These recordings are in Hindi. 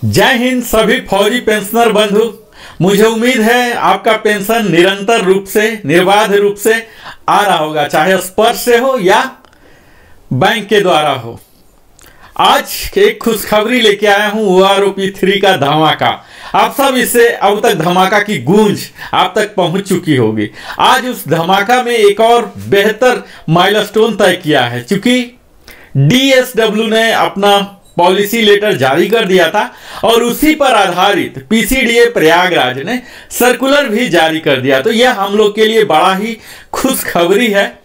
जय हिंद सभी फौजी पेंशनर बंधु। मुझे उम्मीद है आपका पेंशन निरंतर रूप से निर्बाध रूप से आ रहा होगा, चाहे स्पर्श से हो या बैंक के द्वारा हो। आज एक खुशखबरी लेके आया हूं, OROP 3 का धमाका। आप सब इससे अब तक धमाका की गूंज आप तक पहुंच चुकी होगी। आज उस धमाका में एक और बेहतर माइलस्टोन तय किया है, क्योंकि DSW ने अपना पॉलिसी लेटर जारी कर दिया था और उसी पर आधारित PCDA प्रयागराज ने सर्कुलर भी जारी कर दिया। तो यह हम लोग के लिए बड़ा ही खुशखबरी है।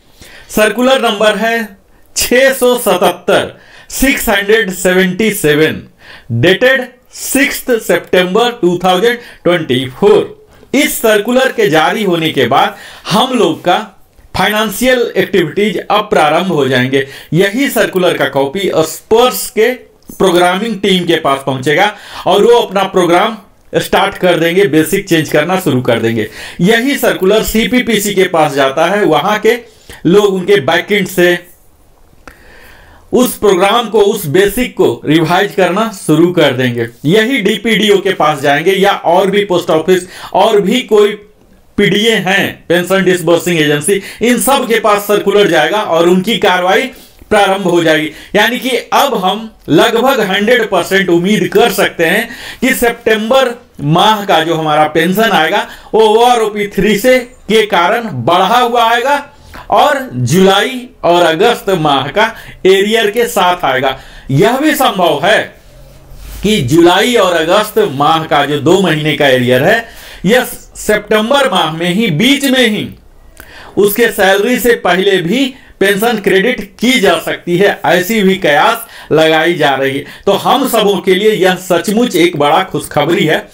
सर्कुलर नंबर है 677 डेटेड 6 सितंबर 2024। इस सर्कुलर के जारी होने के बाद हम लोग का फाइनेंशियल एक्टिविटीज अब प्रारंभ हो जाएंगे। यही सर्कुलर का कॉपी स्पर्श के प्रोग्रामिंग टीम के पास पहुंचेगा और वो अपना प्रोग्राम स्टार्ट कर देंगे, बेसिक चेंज करना शुरू कर देंगे। यही सर्कुलर CPPC के पास जाता है, वहां के लोग उनके बैकएंड से उस प्रोग्राम को, उस बेसिक को रिवाइज करना शुरू कर देंगे। यही DPDO के पास जाएंगे या और भी पोस्ट ऑफिस और भी कोई PDA हैं, पेंशन डिसबर्सिंग एजेंसी, इन सब के पास सर्कुलर जाएगा और उनकी कार्रवाई प्रारंभ हो जाएगी। यानी कि अब हम लगभग 100% उम्मीद कर सकते हैं कि सितंबर माह का जो हमारा पेंशन आएगा वो OROP 3 से के कारण बढ़ा हुआ आएगा और जुलाई और अगस्त माह का एरियर के साथ आएगा। यह भी संभव है कि जुलाई और अगस्त माह का जो 2 महीने का एरियर है, यह सितंबर माह में ही, बीच में ही उसके सैलरी से पहले भी पेंशन क्रेडिट की जा सकती है। ऐसी भी कयास लगाई जा रही है। तो हम सबों के लिए यह सचमुच एक बड़ा खुशखबरी है।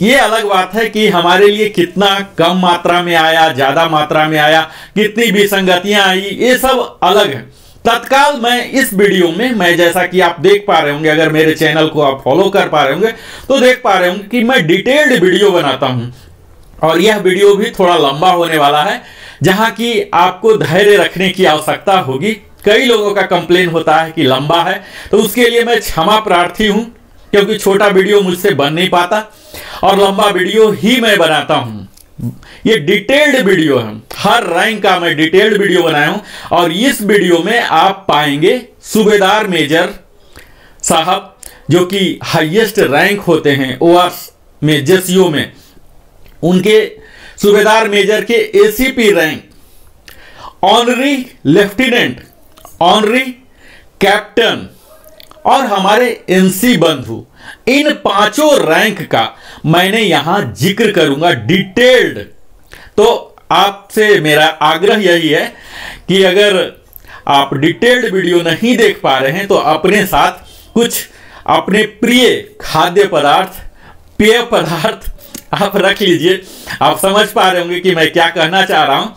ये अलग बात है कि हमारे लिए कितना कम मात्रा में आया, ज्यादा मात्रा में आया, कितनी विसंगतियां आई, ये सब अलग है। तत्काल मैं इस वीडियो में, मैं जैसा कि आप देख पा रहे होंगे, अगर मेरे चैनल को आप फॉलो कर पा रहे होंगे तो देख पा रहे होंगे कि मैं डिटेल्ड वीडियो बनाता हूं और यह वीडियो भी थोड़ा लंबा होने वाला है, जहां की आपको धैर्य रखने की आवश्यकता होगी। कई लोगों का कंप्लेन होता है कि लंबा है, तो उसके लिए मैं क्षमा प्रार्थी हूं, क्योंकि छोटा वीडियो मुझसे बन नहीं पाता और लंबा वीडियो ही मैं बनाता हूं। ये डिटेल्ड वीडियो है, हर रैंक का मैं डिटेल्ड वीडियो बनाया हूं और इस वीडियो में आप पाएंगे सूबेदार मेजर साहब, जो कि हाईएस्ट रैंक होते हैं OR में, JCO में, उनके सूबेदार मेजर के ACP rank, honorary lieutenant, honorary captain और हमारे NC बंधु, इन 5 रैंक का मैंने यहां जिक्र करूंगा डिटेल्ड। तो आपसे मेरा आग्रह यही है कि अगर आप डिटेल्ड वीडियो नहीं देख पा रहे हैं तो अपने साथ कुछ अपने प्रिय खाद्य पदार्थ, पेय पदार्थ आप रख लीजिए। आप समझ पा रहे होंगे कि मैं क्या कहना चाह रहा हूं।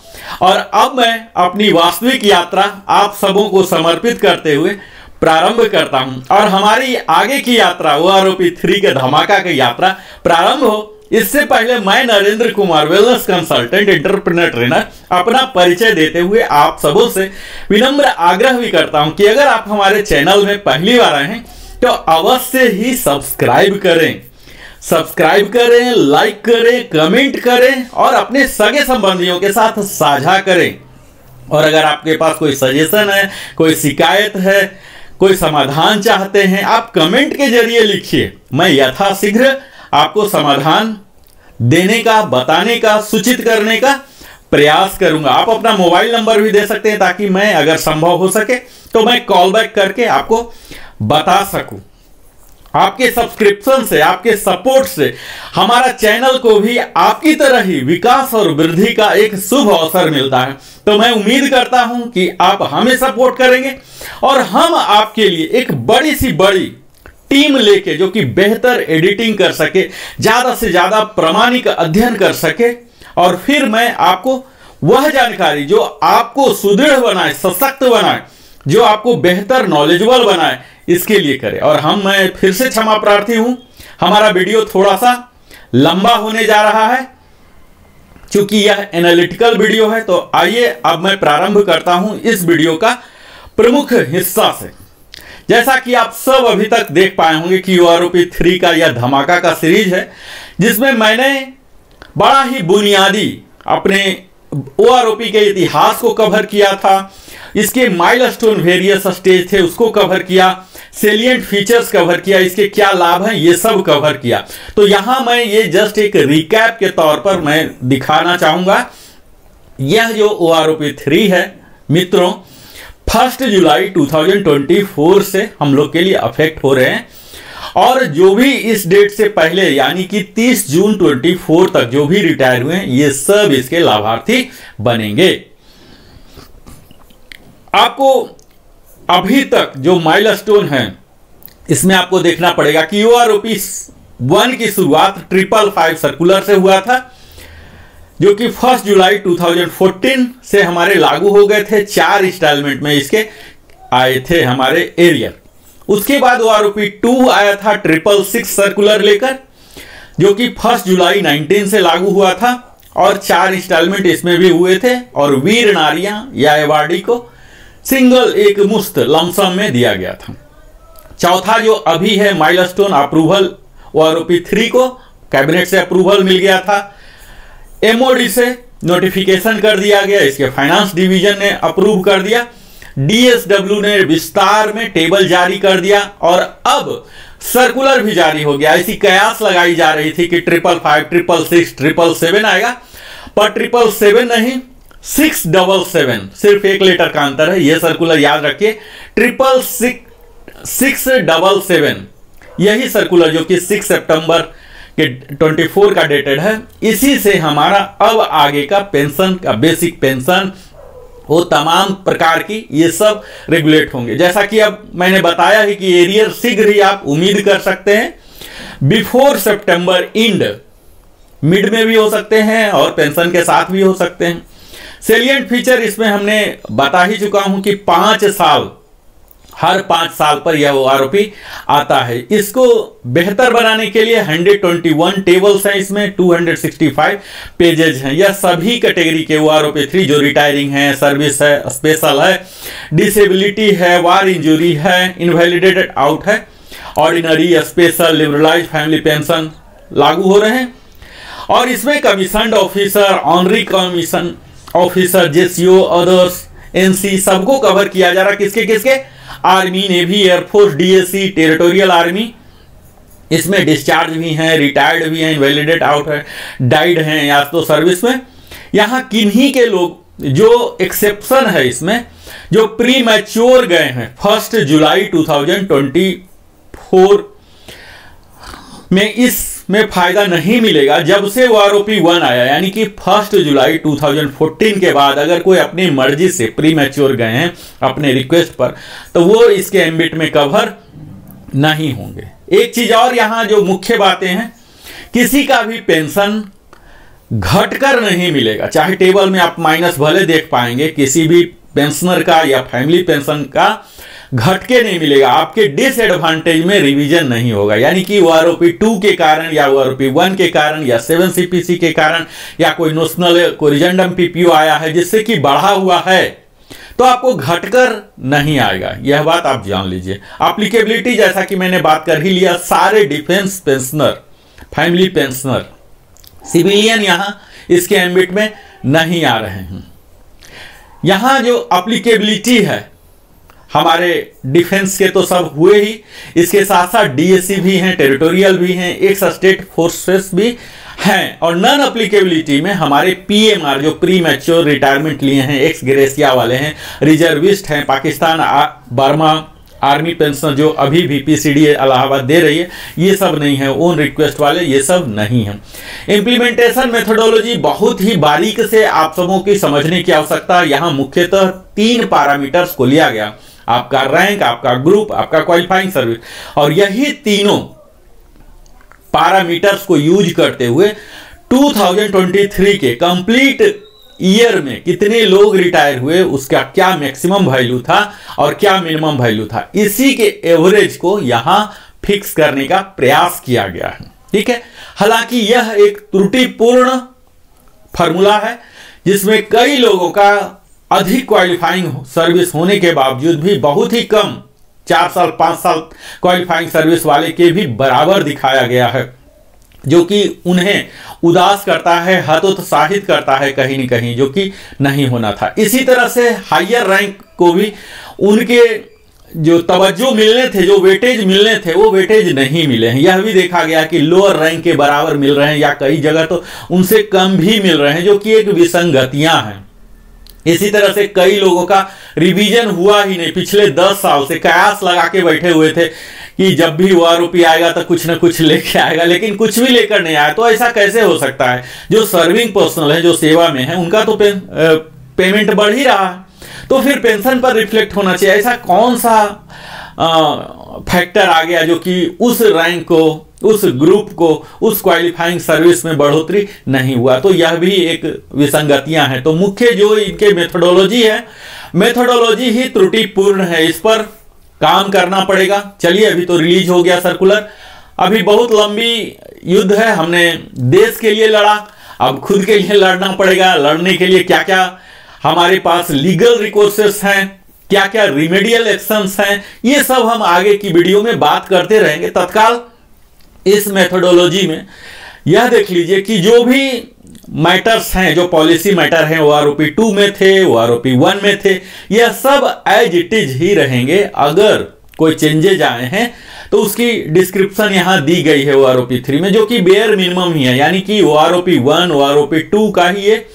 और अब मैं अपनी वास्तविक यात्रा आप सबों को समर्पित करते हुए प्रारंभ करता हूं और हमारी आगे की यात्रा OROP 3 के धमाका की यात्रा प्रारंभ हो, इससे पहले मैं Narendra Kumar, wellness consultant, entrepreneur trainer, अपना परिचय देते हुए आप सबों से विनम्र आग्रह भी करता हूं कि अगर आप हमारे चैनल में पहली बार आए हैं तो अवश्य ही सब्सक्राइब करें, लाइक करें, कमेंट करें और अपने सगे संबंधियों के साथ साझा करें। और अगर आपके पास कोई सजेशन है, कोई शिकायत है, कोई समाधान चाहते हैं, आप कमेंट के जरिए लिखिए। मैं यथाशीघ्र आपको समाधान देने का, बताने का, सूचित करने का प्रयास करूंगा। आप अपना मोबाइल नंबर भी दे सकते हैं ताकि मैं, अगर संभव हो सके तो मैं कॉल बैक करके आपको बता सकूं। आपके सब्सक्रिप्शन से, आपके सपोर्ट से हमारा चैनल को भी आपकी तरह ही विकास और वृद्धि का एक शुभ अवसर मिलता है। तो मैं उम्मीद करता हूं कि आप हमें सपोर्ट करेंगे और हम आपके लिए एक बड़ी सी बड़ी टीम लेके, जो कि बेहतर एडिटिंग कर सके, ज्यादा से ज्यादा प्रामाणिक अध्ययन कर सके और फिर मैं आपको वह जानकारी जो आपको सुदृढ़ बनाए, सशक्त बनाए, जो आपको बेहतर नॉलेजेबल बनाए, इसके लिए करें। और मैं फिर से क्षमा प्रार्थी हूं, हमारा वीडियो थोड़ा सा लंबा होने जा रहा है क्योंकि यह एनालिटिकल वीडियो है। तो आइए अब मैं प्रारंभ करता हूं इस वीडियो का प्रमुख हिस्सा से जैसा कि आप सब अभी तक देख पाए होंगे कि OROP 3 का यह धमाका का सीरीज है, जिसमें मैंने बड़ा ही बुनियादी अपने OROP के इतिहास को कवर किया था, इसके माइलस्टोन वेरियस स्टेज थे उसको कवर किया, सेलिएंट फीचर्स कवर किया, इसके क्या लाभ हैं ये सब कवर किया। तो यहां मैं ये जस्ट एक रिकैप के तौर पर मैं दिखाना चाहूंगा। यह जो OROP 3 है मित्रों, 1 जुलाई 2024 से हम लोग के लिए अफेक्ट हो रहे हैं, और जो भी इस डेट से पहले यानी कि 30 जून 24 तक जो भी रिटायर हुए हैं ये सब इसके लाभार्थी बनेंगे। आपको अभी तक जो माइलस्टोन है इसमें आपको देखना पड़ेगा कि OROP 1 की शुरुआत 555 सर्कुलर से हुआ था, जो कि 1 जुलाई 2014 से हमारे लागू हो गए थे। 4 इंस्टॉलमेंट में इसके आए थे हमारे एरियर। उसके बाद OROP 2 आया था 666 सर्कुलर लेकर, जो कि 1 जुलाई 19 से लागू हुआ था, और 4 इंस्टॉलमेंट इसमें भी हुए थे, और वीर नारियां या एवार्डी को सिंगल एक मुश्त लमसम में दिया गया था। चौथा जो अभी है माइलस्टोन अप्रूवल, OROP 3 को कैबिनेट से अप्रूवल मिल गया था, MOD से नोटिफिकेशन कर दिया गया, इसके फाइनेंस डिवीजन ने अप्रूव कर दिया, DSW ने विस्तार में टेबल जारी कर दिया, और अब सर्कुलर भी जारी हो गया। ऐसी कयास लगाई जा रही थी कि 555, 666, 777 आएगा, पर 777 नहीं 677, सिर्फ 1 लेटर का अंतर है। यह सर्कुलर याद रखिए, 677 यही सर्कुलर जो कि 6 सितंबर के 24 का डेटेड है, इसी से हमारा अब आगे का पेंशन का बेसिक पेंशन वो तमाम प्रकार की ये सब रेगुलेट होंगे। जैसा कि अब मैंने बताया है कि एरियर शीघ्र ही आप उम्मीद कर सकते हैं, बिफोर सितंबर एंड, मिड में भी हो सकते हैं और पेंशन के साथ भी हो सकते हैं। सेलिएंट फीचर इसमें हमने बता ही चुका हूं कि 5 साल, हर 5 साल पर यह OROP आता है। इसको बेहतर बनाने के लिए 121 टेबल्स हैं, इसमें 265 पेजेज हैं। यह सभी कैटेगरी के OROP 3 जो रिटायरिंग है, सर्विस है, स्पेशल है, डिसेबिलिटी है, वार इंजुरी है, इनवैलिडेटेड आउट है, ordinary, special, liberalized family pension लागू हो रहे हैं। और इसमें commissioned officer, honorary commission officer, JCO, others, NC सबको कवर किया जा रहा है। किसके किसके? Army, navy, air force, DSC, territorial army, इसमें डिस्चार्ज भी हैं, रिटायर्ड भी हैं, इनवैलिडेट आउट है, डाइड हैं या तो सर्विस में। यहाँ किन्हीं के लोग जो एक्सेप्शन है इसमें, जो प्री मैच्योर गए हैं 1 जुलाई 2024 में, इसमें फायदा नहीं मिलेगा। जब से OROP 1 आया यानी कि 1 जुलाई 2014 के बाद अगर कोई अपनी मर्जी से प्री मैच्योर गए हैं अपने रिक्वेस्ट पर, तो वो इसके एम्बिट में कवर नहीं होंगे। एक चीज और यहाँ जो मुख्य बातें हैं, किसी का भी पेंशन घटकर नहीं मिलेगा। चाहे टेबल में आप माइनस भले देख पाएंगे, किसी भी पेंशनर का या फैमिली पेंशन का घट के नहीं मिलेगा। आपके डिसएडवांटेज में रिवीजन नहीं होगा, यानी कि OROP 2 के कारण या OROP 1 के कारण या 7 CPC के कारण या कोई नोशनल कोरिजेंडम PPO आया है जिससे कि बढ़ा हुआ है, तो आपको घटकर नहीं आएगा। यह बात आप जान लीजिए। एप्लीकेबिलिटी जैसा कि मैंने बात कर ही लिया, सारे defence pensioner, family pensioner, civilian यहां इसके एम्बिट में नहीं आ रहे हैं। यहां जो एप्लीकेबिलिटी है हमारे डिफेंस के तो सब हुए ही, इसके साथ साथ DSC भी हैं, टेरिटोरियल भी हैं, एक्स स्टेट फोर्सेस भी हैं, और नॉन एप्लीकेबिलिटी में हमारे PMR जो प्री मैच्योर रिटायरमेंट लिए हैं, एक्स ग्रेसिया वाले हैं, रिजर्विस्ट हैं, पाकिस्तान बर्मा आर्मी पेंशन जो अभी भी PCD इलाहाबाद दे रही है, ये सब नहीं है, ओन रिक्वेस्ट वाले ये सब नहीं है। इम्प्लीमेंटेशन मेथोडोलॉजी बहुत ही बारीक से आप सबों की समझने की आवश्यकता है। यहाँ मुख्यतः 3 पैरामीटर्स को लिया गया, आपका रैंक, आपका ग्रुप, आपका क्वालिफाइंग सर्विस, और यही तीनों पैरामीटर्स को यूज करते हुए 2023 के कंप्लीट ईयर में कितने लोग रिटायर हुए, उसका क्या मैक्सिमम वैल्यू था और क्या मिनिमम वैल्यू था, इसी के एवरेज को यहां फिक्स करने का प्रयास किया गया है। ठीक है, हालांकि यह एक त्रुटिपूर्ण फॉर्मूला है जिसमें कई लोगों का अधिक क्वालिफाइंग सर्विस होने के बावजूद भी बहुत ही कम 4 साल 5 साल क्वालिफाइंग सर्विस वाले के भी बराबर दिखाया गया है, जो कि उन्हें उदास करता है, हतोत्साहित करता है कहीं न कहीं, जो कि नहीं होना था। इसी तरह से हायर रैंक को भी उनके जो तवज्जो मिलने थे, जो वेटेज मिलने थे, वो वेटेज नहीं मिले हैं। यह भी देखा गया कि लोअर रैंक के बराबर मिल रहे हैं या कई जगह तो उनसे कम भी मिल रहे हैं, जो कि एक विसंगतियां हैं। इसी तरह से कई लोगों का रिवीजन हुआ ही नहीं, पिछले 10 साल से कयास लगा के बैठे हुए थे कि जब भी वो आरोपी आएगा तो कुछ ना कुछ लेके आएगा, लेकिन कुछ भी लेकर नहीं आया। तो ऐसा कैसे हो सकता है? जो सर्विंग पर्सनल है, जो सेवा में है, उनका तो पेमेंट बढ़ ही रहा है, तो फिर पेंशन पर रिफ्लेक्ट होना चाहिए। ऐसा कौन सा फैक्टर आ गया जो कि उस रैंक को, उस ग्रुप को, उस क्वालिफाइंग सर्विस में बढ़ोतरी नहीं हुआ? तो यह भी एक विसंगतियां हैं। तो मुख्य जो इनके मेथोडोलॉजी है, मेथोडोलॉजी ही त्रुटिपूर्ण है, इस पर काम करना पड़ेगा। चलिए, अभी तो रिलीज हो गया सर्कुलर, अभी बहुत लंबी युद्ध है, हमने देश के लिए लड़ा, अब खुद के लिए लड़ना पड़ेगा। लड़ने के लिए क्या क्या हमारे पास लीगल रिकोर्सेस हैं, क्या क्या रिमेडियल एक्शंस हैं, ये सब हम आगे की वीडियो में बात करते रहेंगे। तत्काल इस मेथोडोलॉजी में यह देख लीजिए कि जो भी मैटर्स हैं, जो पॉलिसी मैटर हैं, वो आरोपी 2 में थे, वो आरोपी 1 में थे, यह सब एज इट इज ही रहेंगे। अगर कोई चेंजेज आए हैं तो उसकी डिस्क्रिप्शन यहां दी गई है वो आरोपी 3 में, जो कि बेयर मिनिमम ही है, यानी कि वो आरोपी 1, वो आरोपी 2 का ही ये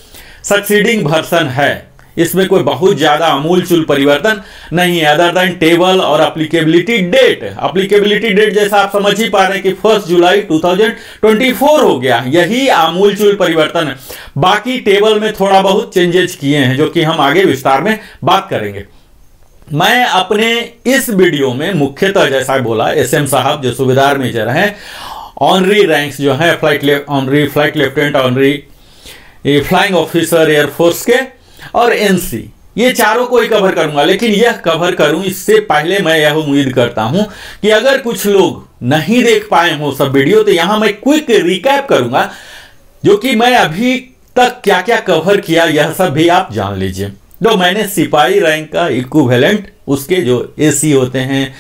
सक्सीडिंग वर्सन है। इसमें कोई बहुत ज्यादा अमूलचूल परिवर्तन नहीं है, अदर देन टेबल और एप्लीकेबिलिटी डेट। एप्लीकेबिलिटी डेट जैसा आप समझ ही पा रहे हैं कि 1 जुलाई 2024 हो गया, यही आमूलचूल परिवर्तन है। बाकी टेबल में थोड़ा बहुत चेंजेस किए हैं, जो कि हम आगे विस्तार में बात करेंगे। मैं अपने इस वीडियो में मुख्यतः जैसा बोला, एसएम साहब जो सूबेदार मेजर हैं, ऑनरी रैंक्स जो है, honorary flight lieutenant, honorary flying officer air force के, और एनसी, ये चारों को ही कवर करूंगा। लेकिन यह कवर करूं इससे पहले मैं यह उम्मीद करता हूं कि अगर कुछ लोग नहीं देख पाए हो सब वीडियो, तो यहां मैं क्विक रिकैप करूंगा, जो कि मैं अभी तक क्या क्या कवर किया, यह सब भी आप जान लीजिए। तो मैंने सिपाही रैंक का इक्विवेलेंट, उसके जो एसी होते हैं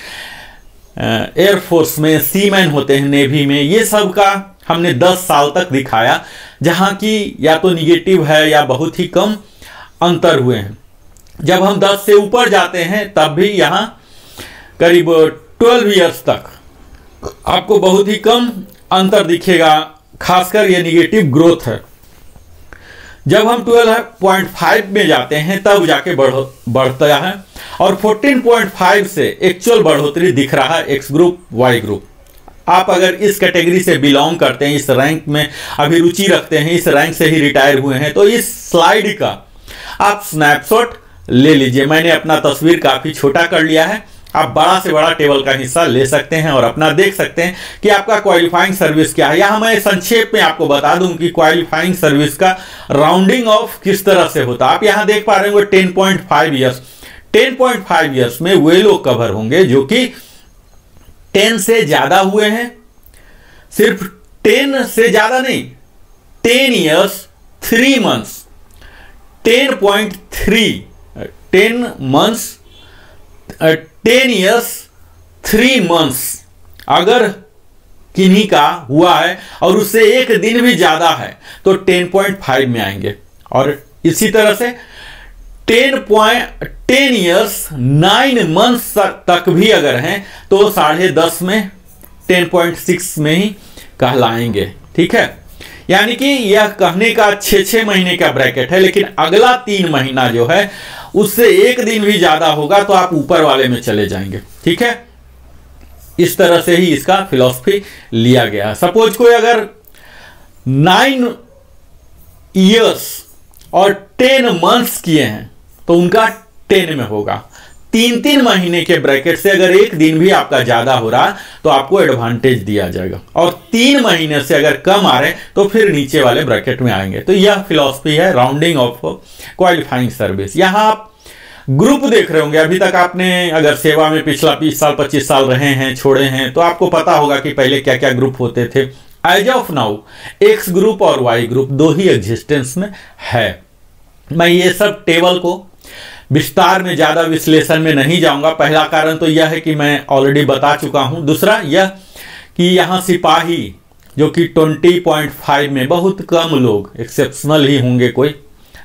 एयरफोर्स में, सीमैन होते हैं नेवी में, ये सब का हमने 10 साल तक दिखाया, जहां की या तो निगेटिव है या बहुत ही कम अंतर हुए हैं। जब हम 10 से ऊपर जाते हैं तब भी यहां करीब 12 इयर्स तक आपको बहुत ही कम अंतर दिखेगा, खासकर ये निगेटिव ग्रोथ है। जब हम 12.5 में जाते हैं तब जाके बढ़ता है, और 14.5 से एक्चुअल बढ़ोतरी दिख रहा है एक्स ग्रुप, वाई ग्रुप। आप अगर इस कैटेगरी से बिलोंग करते हैं, इस रैंक में अभिरुचि रखते हैं, इस रैंक से ही रिटायर हुए हैं, तो इस स्लाइड का आप स्नैपशॉट ले लीजिए। मैंने अपना तस्वीर काफी छोटा कर लिया है, आप बड़ा से बड़ा टेबल का हिस्सा ले सकते हैं और अपना देख सकते हैं कि आपका क्वालिफाइंग सर्विस क्या है। यहां मैं संक्षेप में आपको बता दूं कि क्वालिफाइंग सर्विस का राउंडिंग ऑफ किस तरह से होता है। आप यहां देख पा रहे होंगे 10.5 ईयर्स। 10.5 ईयर्स में वे लोग कवर होंगे जो कि 10 से ज्यादा हुए हैं, सिर्फ 10 से ज्यादा नहीं, 10 years 3 months, 10.3, 10 months, 10 years 3 months अगर किन्हीं का हुआ है और उससे एक दिन भी ज्यादा है तो 10.5 में आएंगे। और इसी तरह से 10 years 9 months तक भी अगर हैं तो 10.5 में 10.6 में ही कहलाएंगे। ठीक है, यानी कि यह कहने का 6 महीने का ब्रैकेट है, लेकिन अगला 3 महीना जो है उससे एक दिन भी ज्यादा होगा तो आप ऊपर वाले में चले जाएंगे। ठीक है, इस तरह से ही इसका फिलॉसफी लिया गया है। सपोज कोई अगर 9 इयर्स और 10 मंथ्स किए हैं तो उनका 10 में होगा। 3 महीने के ब्रैकेट से अगर एक दिन भी आपका ज्यादा हो रहा तो आपको एडवांटेज दिया जाएगा, और 3 महीने से अगर कम आ रहे तो फिर नीचे वाले ब्रैकेट में आएंगे। तो यह फिलॉसफी है राउंडिंग ऑफ क्वालिफाइंग सर्विस। यहां आप ग्रुप देख रहे होंगे। अभी तक आपने अगर सेवा में पिछला 20 साल 25 साल रहे हैं, छोड़े हैं, तो आपको पता होगा कि पहले क्या क्या ग्रुप होते थे। As of now X group और वाई ग्रुप 2 ही एग्जिस्टेंस में है। मैं ये सब टेबल को विस्तार में ज़्यादा विश्लेषण में नहीं जाऊंगा। पहला कारण तो यह है कि मैं ऑलरेडी बता चुका हूं। दूसरा यह कि यहाँ सिपाही जो कि 20.5 में बहुत कम लोग, एक्सेप्शनल ही होंगे कोई,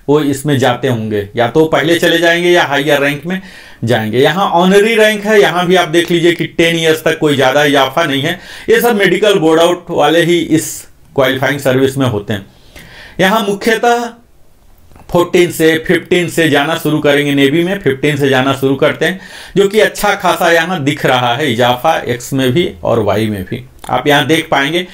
वो इसमें जाते होंगे, या तो पहले चले जाएंगे या हायर रैंक में जाएंगे। यहाँ ऑनरी रैंक है, यहाँ भी आप देख लीजिए कि 10 ईयर्स तक कोई ज़्यादा इजाफा नहीं है। ये सब मेडिकल बोर्ड आउट वाले ही इस क्वालिफाइंग सर्विस में होते हैं। यहाँ मुख्यतः 14 से 15 से जाना शुरू करेंगे, नेवी में 15 से जाना शुरू करते हैं, जो कि अच्छा खासा यहाँ दिख रहा है इजाफा, एक्स में भी और वाई में भी। आप यहाँ देख पाएंगे,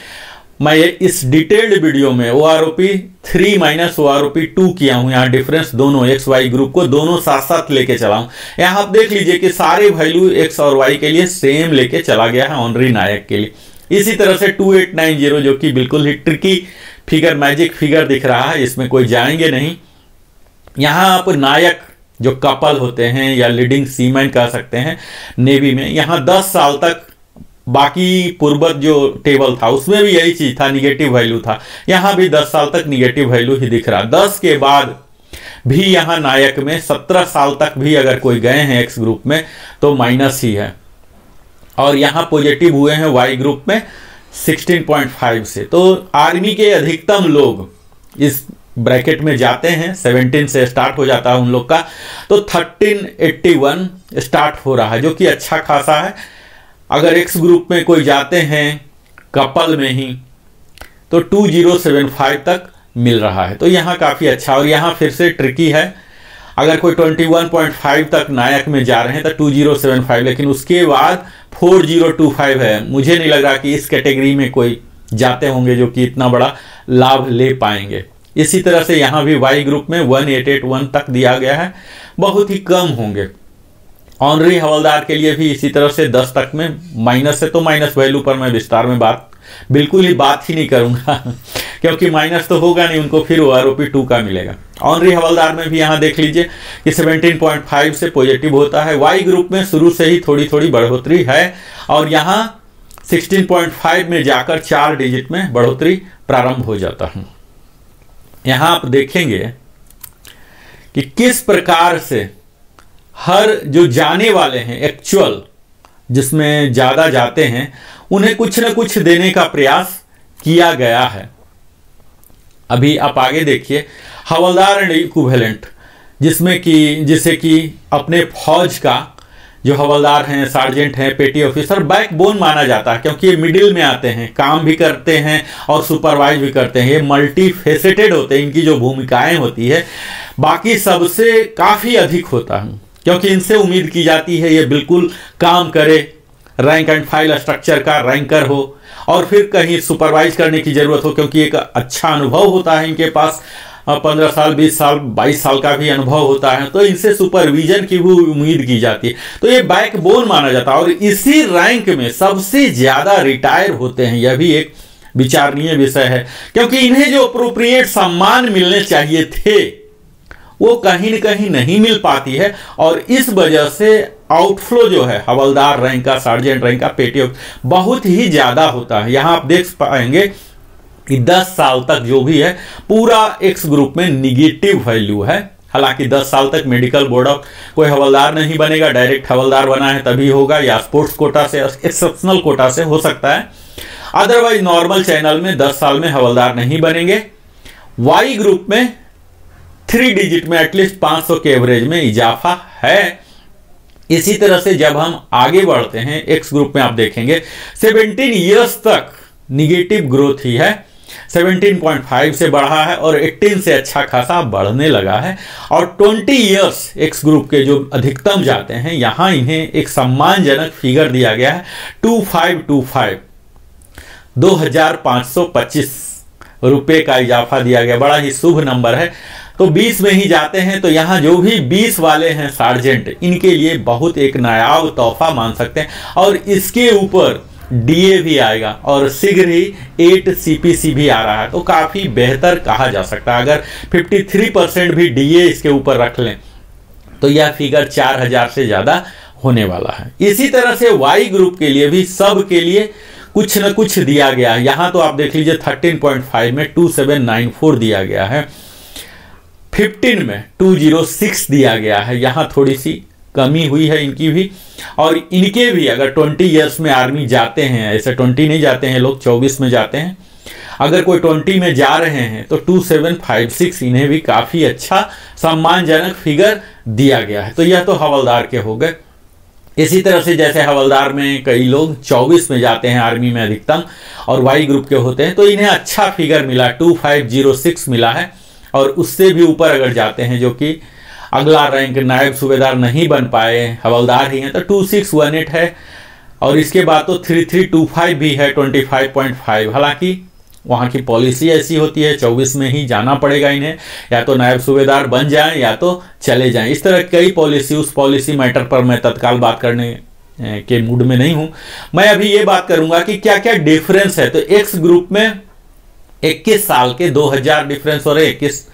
मैं इस डिटेल्ड वीडियो में OROP 3 माइनस OROP 2 किया हूँ। यहाँ डिफरेंस दोनों एक्स वाई ग्रुप को दोनों साथ साथ लेके चला हूँ। यहाँ आप देख लीजिए कि सारे वैल्यू एक्स और वाई के लिए सेम लेके चला गया है ऑनरी नायक के लिए। इसी तरह से 2890 जो कि बिल्कुल ही ट्रिकी फिगर, मैजिक फिगर दिख रहा है, इसमें कोई जाएंगे नहीं। यहाँ आप नायक जो कपल होते हैं या लीडिंग सीमैन कह सकते हैं नेवी में, यहाँ 10 साल तक, बाकी पूर्वज जो टेबल था उसमें भी यही चीज था, निगेटिव वैल्यू था। यहाँ भी 10 साल तक निगेटिव वैल्यू ही दिख रहा। 10 के बाद भी यहाँ नायक में 17 साल तक भी अगर कोई गए हैं एक्स ग्रुप में तो माइनस ही है, और यहाँ पॉजिटिव हुए हैं वाई ग्रुप में 16.5 से। तो आर्मी के अधिकतम लोग इस ब्रैकेट में जाते हैं। 17 से स्टार्ट हो जाता है उन लोग का, तो 1381 स्टार्ट हो रहा है, जो कि अच्छा खासा है। अगर एक्स ग्रुप में कोई जाते हैं कपल में ही तो 2075 तक मिल रहा है, तो यहाँ काफ़ी अच्छा। और यहाँ फिर से ट्रिकी है, अगर कोई 21.5 तक नायक में जा रहे हैं तो 2075, लेकिन उसके बाद 4025 है। मुझे नहीं लग रहा कि इस कैटेगरी में कोई जाते होंगे जो कि इतना बड़ा लाभ ले पाएंगे। इसी तरह से यहाँ भी वाई ग्रुप में 1881 तक दिया गया है, बहुत ही कम होंगे। ऑनरी हवलदार के लिए भी इसी तरह से 10 तक में माइनस है, तो माइनस वैल्यू पर मैं विस्तार में बिल्कुल ही बात ही नहीं करूंगा क्योंकि माइनस तो होगा नहीं, उनको फिर OROP 2 का मिलेगा। ऑनरी हवलदार में भी यहाँ देख लीजिए कि 17.5 से पॉजिटिव होता है। वाई ग्रुप में शुरू से ही थोड़ी थोड़ी बढ़ोतरी है, और यहाँ 16.5 में जाकर 4 डिजिट में बढ़ोतरी प्रारंभ हो जाता है। यहाँ आप देखेंगे कि किस प्रकार से हर जो जाने वाले हैं एक्चुअल, जिसमें ज़्यादा जाते हैं, उन्हें कुछ न कुछ देने का प्रयास किया गया है। अभी आप आगे देखिए, हवलदार एंड इक्विवेलेंट, जिसे कि अपने फौज का जो हवलदार हैं, सार्जेंट हैं, पेटी ऑफिसर बैकबोन माना जाता है, क्योंकि ये मिडिल में आते हैं, काम भी करते हैं और सुपरवाइज भी करते हैं। ये मल्टी फेसेटेड होते हैं, इनकी जो भूमिकाएं होती है बाकी सबसे काफ़ी अधिक होता है, क्योंकि इनसे उम्मीद की जाती है ये बिल्कुल काम करे, रैंक एंड फाइल स्ट्रक्चर का रैंकर हो, और फिर कहीं सुपरवाइज करने की जरूरत हो, क्योंकि एक अच्छा अनुभव होता है इनके पास, 15 साल 20 साल 22 साल का भी अनुभव होता है, तो इनसे सुपरविजन की भी उम्मीद की जाती है। तो ये बैकबोन माना जाता है, और इसी रैंक में सबसे ज्यादा रिटायर होते हैं। यह भी एक विचारणीय विषय है, क्योंकि इन्हें जो अप्रोप्रिएट सम्मान मिलने चाहिए थे वो कहीं न कहीं नहीं मिल पाती है, और इस वजह से आउटफ्लो जो है हवलदार रैंक का, सार्जेंट रैंक का, पेटी बहुत ही ज्यादा होता है। यहाँ आप देख पाएंगे कि 10 साल तक जो भी है पूरा एक्स ग्रुप में निगेटिव वैल्यू है। हालांकि 10 साल तक मेडिकल बोर्ड ऑफ कोई हवलदार नहीं बनेगा, डायरेक्ट हवलदार बना है तभी होगा, या स्पोर्ट्स कोटा से, एक्सेप्शनल कोटा से हो सकता है। अदरवाइज नॉर्मल चैनल में 10 साल में हवलदार नहीं बनेंगे। वाई ग्रुप में 3 डिजिट में एटलीस्ट 500 के एवरेज में इजाफा है। इसी तरह से जब हम आगे बढ़ते हैं एक्स ग्रुप में आप देखेंगे 17 ईयर्स तक निगेटिव ग्रोथ ही है, 17.5 से बढ़ा है और 18 से अच्छा खासा बढ़ने लगा है। और 20 ईयर्स एक्स ग्रुप के जो अधिकतम जाते हैं, यहां इन्हें एक सम्मानजनक फिगर दिया गया है 2525, 2525 रुपए का इजाफा दिया गया। बड़ा ही शुभ नंबर है। तो 20 में ही जाते हैं, तो यहाँ जो भी 20 वाले हैं सार्जेंट, इनके लिए बहुत एक नायाब तोहफा मान सकते हैं। और इसके ऊपर डीए भी आएगा, और शीघ्र ही 8 CPC भी आ रहा है, तो काफ़ी बेहतर कहा जा सकता है। अगर 53% भी डीए इसके ऊपर रख लें तो यह फिगर 4000 से ज़्यादा होने वाला है। इसी तरह से वाई ग्रुप के लिए भी सब के लिए कुछ न कुछ दिया गया है। यहाँ तो आप देख लीजिए 13.5 में 2794 दिया गया है। 15 में 206 दिया गया है। यहाँ थोड़ी सी कमी हुई है इनकी भी, और इनके भी अगर 20 ईयर्स में आर्मी जाते हैं, ऐसे 20 नहीं जाते हैं लोग, 24 में जाते हैं, अगर कोई 20 में जा रहे हैं तो 2756 इन्हें भी काफ़ी अच्छा सम्मानजनक फिगर दिया गया है। तो यह तो हवलदार के हो गए। इसी तरह से जैसे हवलदार में कई लोग 24 में जाते हैं आर्मी में अधिकतम और वाई ग्रुप के होते हैं, तो इन्हें अच्छा फिगर मिला, 2506 मिला है। और उससे भी ऊपर अगर जाते हैं, जो कि अगला रैंक नायब सूबेदार नहीं बन पाए, हवलदार ही हैं, तो 2618 है। और इसके बाद तो 3325 भी है, 25.5। हालांकि वहाँ की पॉलिसी ऐसी होती है 24 में ही जाना पड़ेगा इन्हें, या तो नायब सूबेदार बन जाएं या तो चले जाएं। इस तरह कई पॉलिसी, उस पॉलिसी मैटर पर मैं तत्काल बात करने के मूड में नहीं हूं। मैं अभी ये बात करूंगा कि क्या क्या डिफरेंस है। तो एक्स ग्रुप में 21 साल के 2000 डिफरेंस हो रहे, 21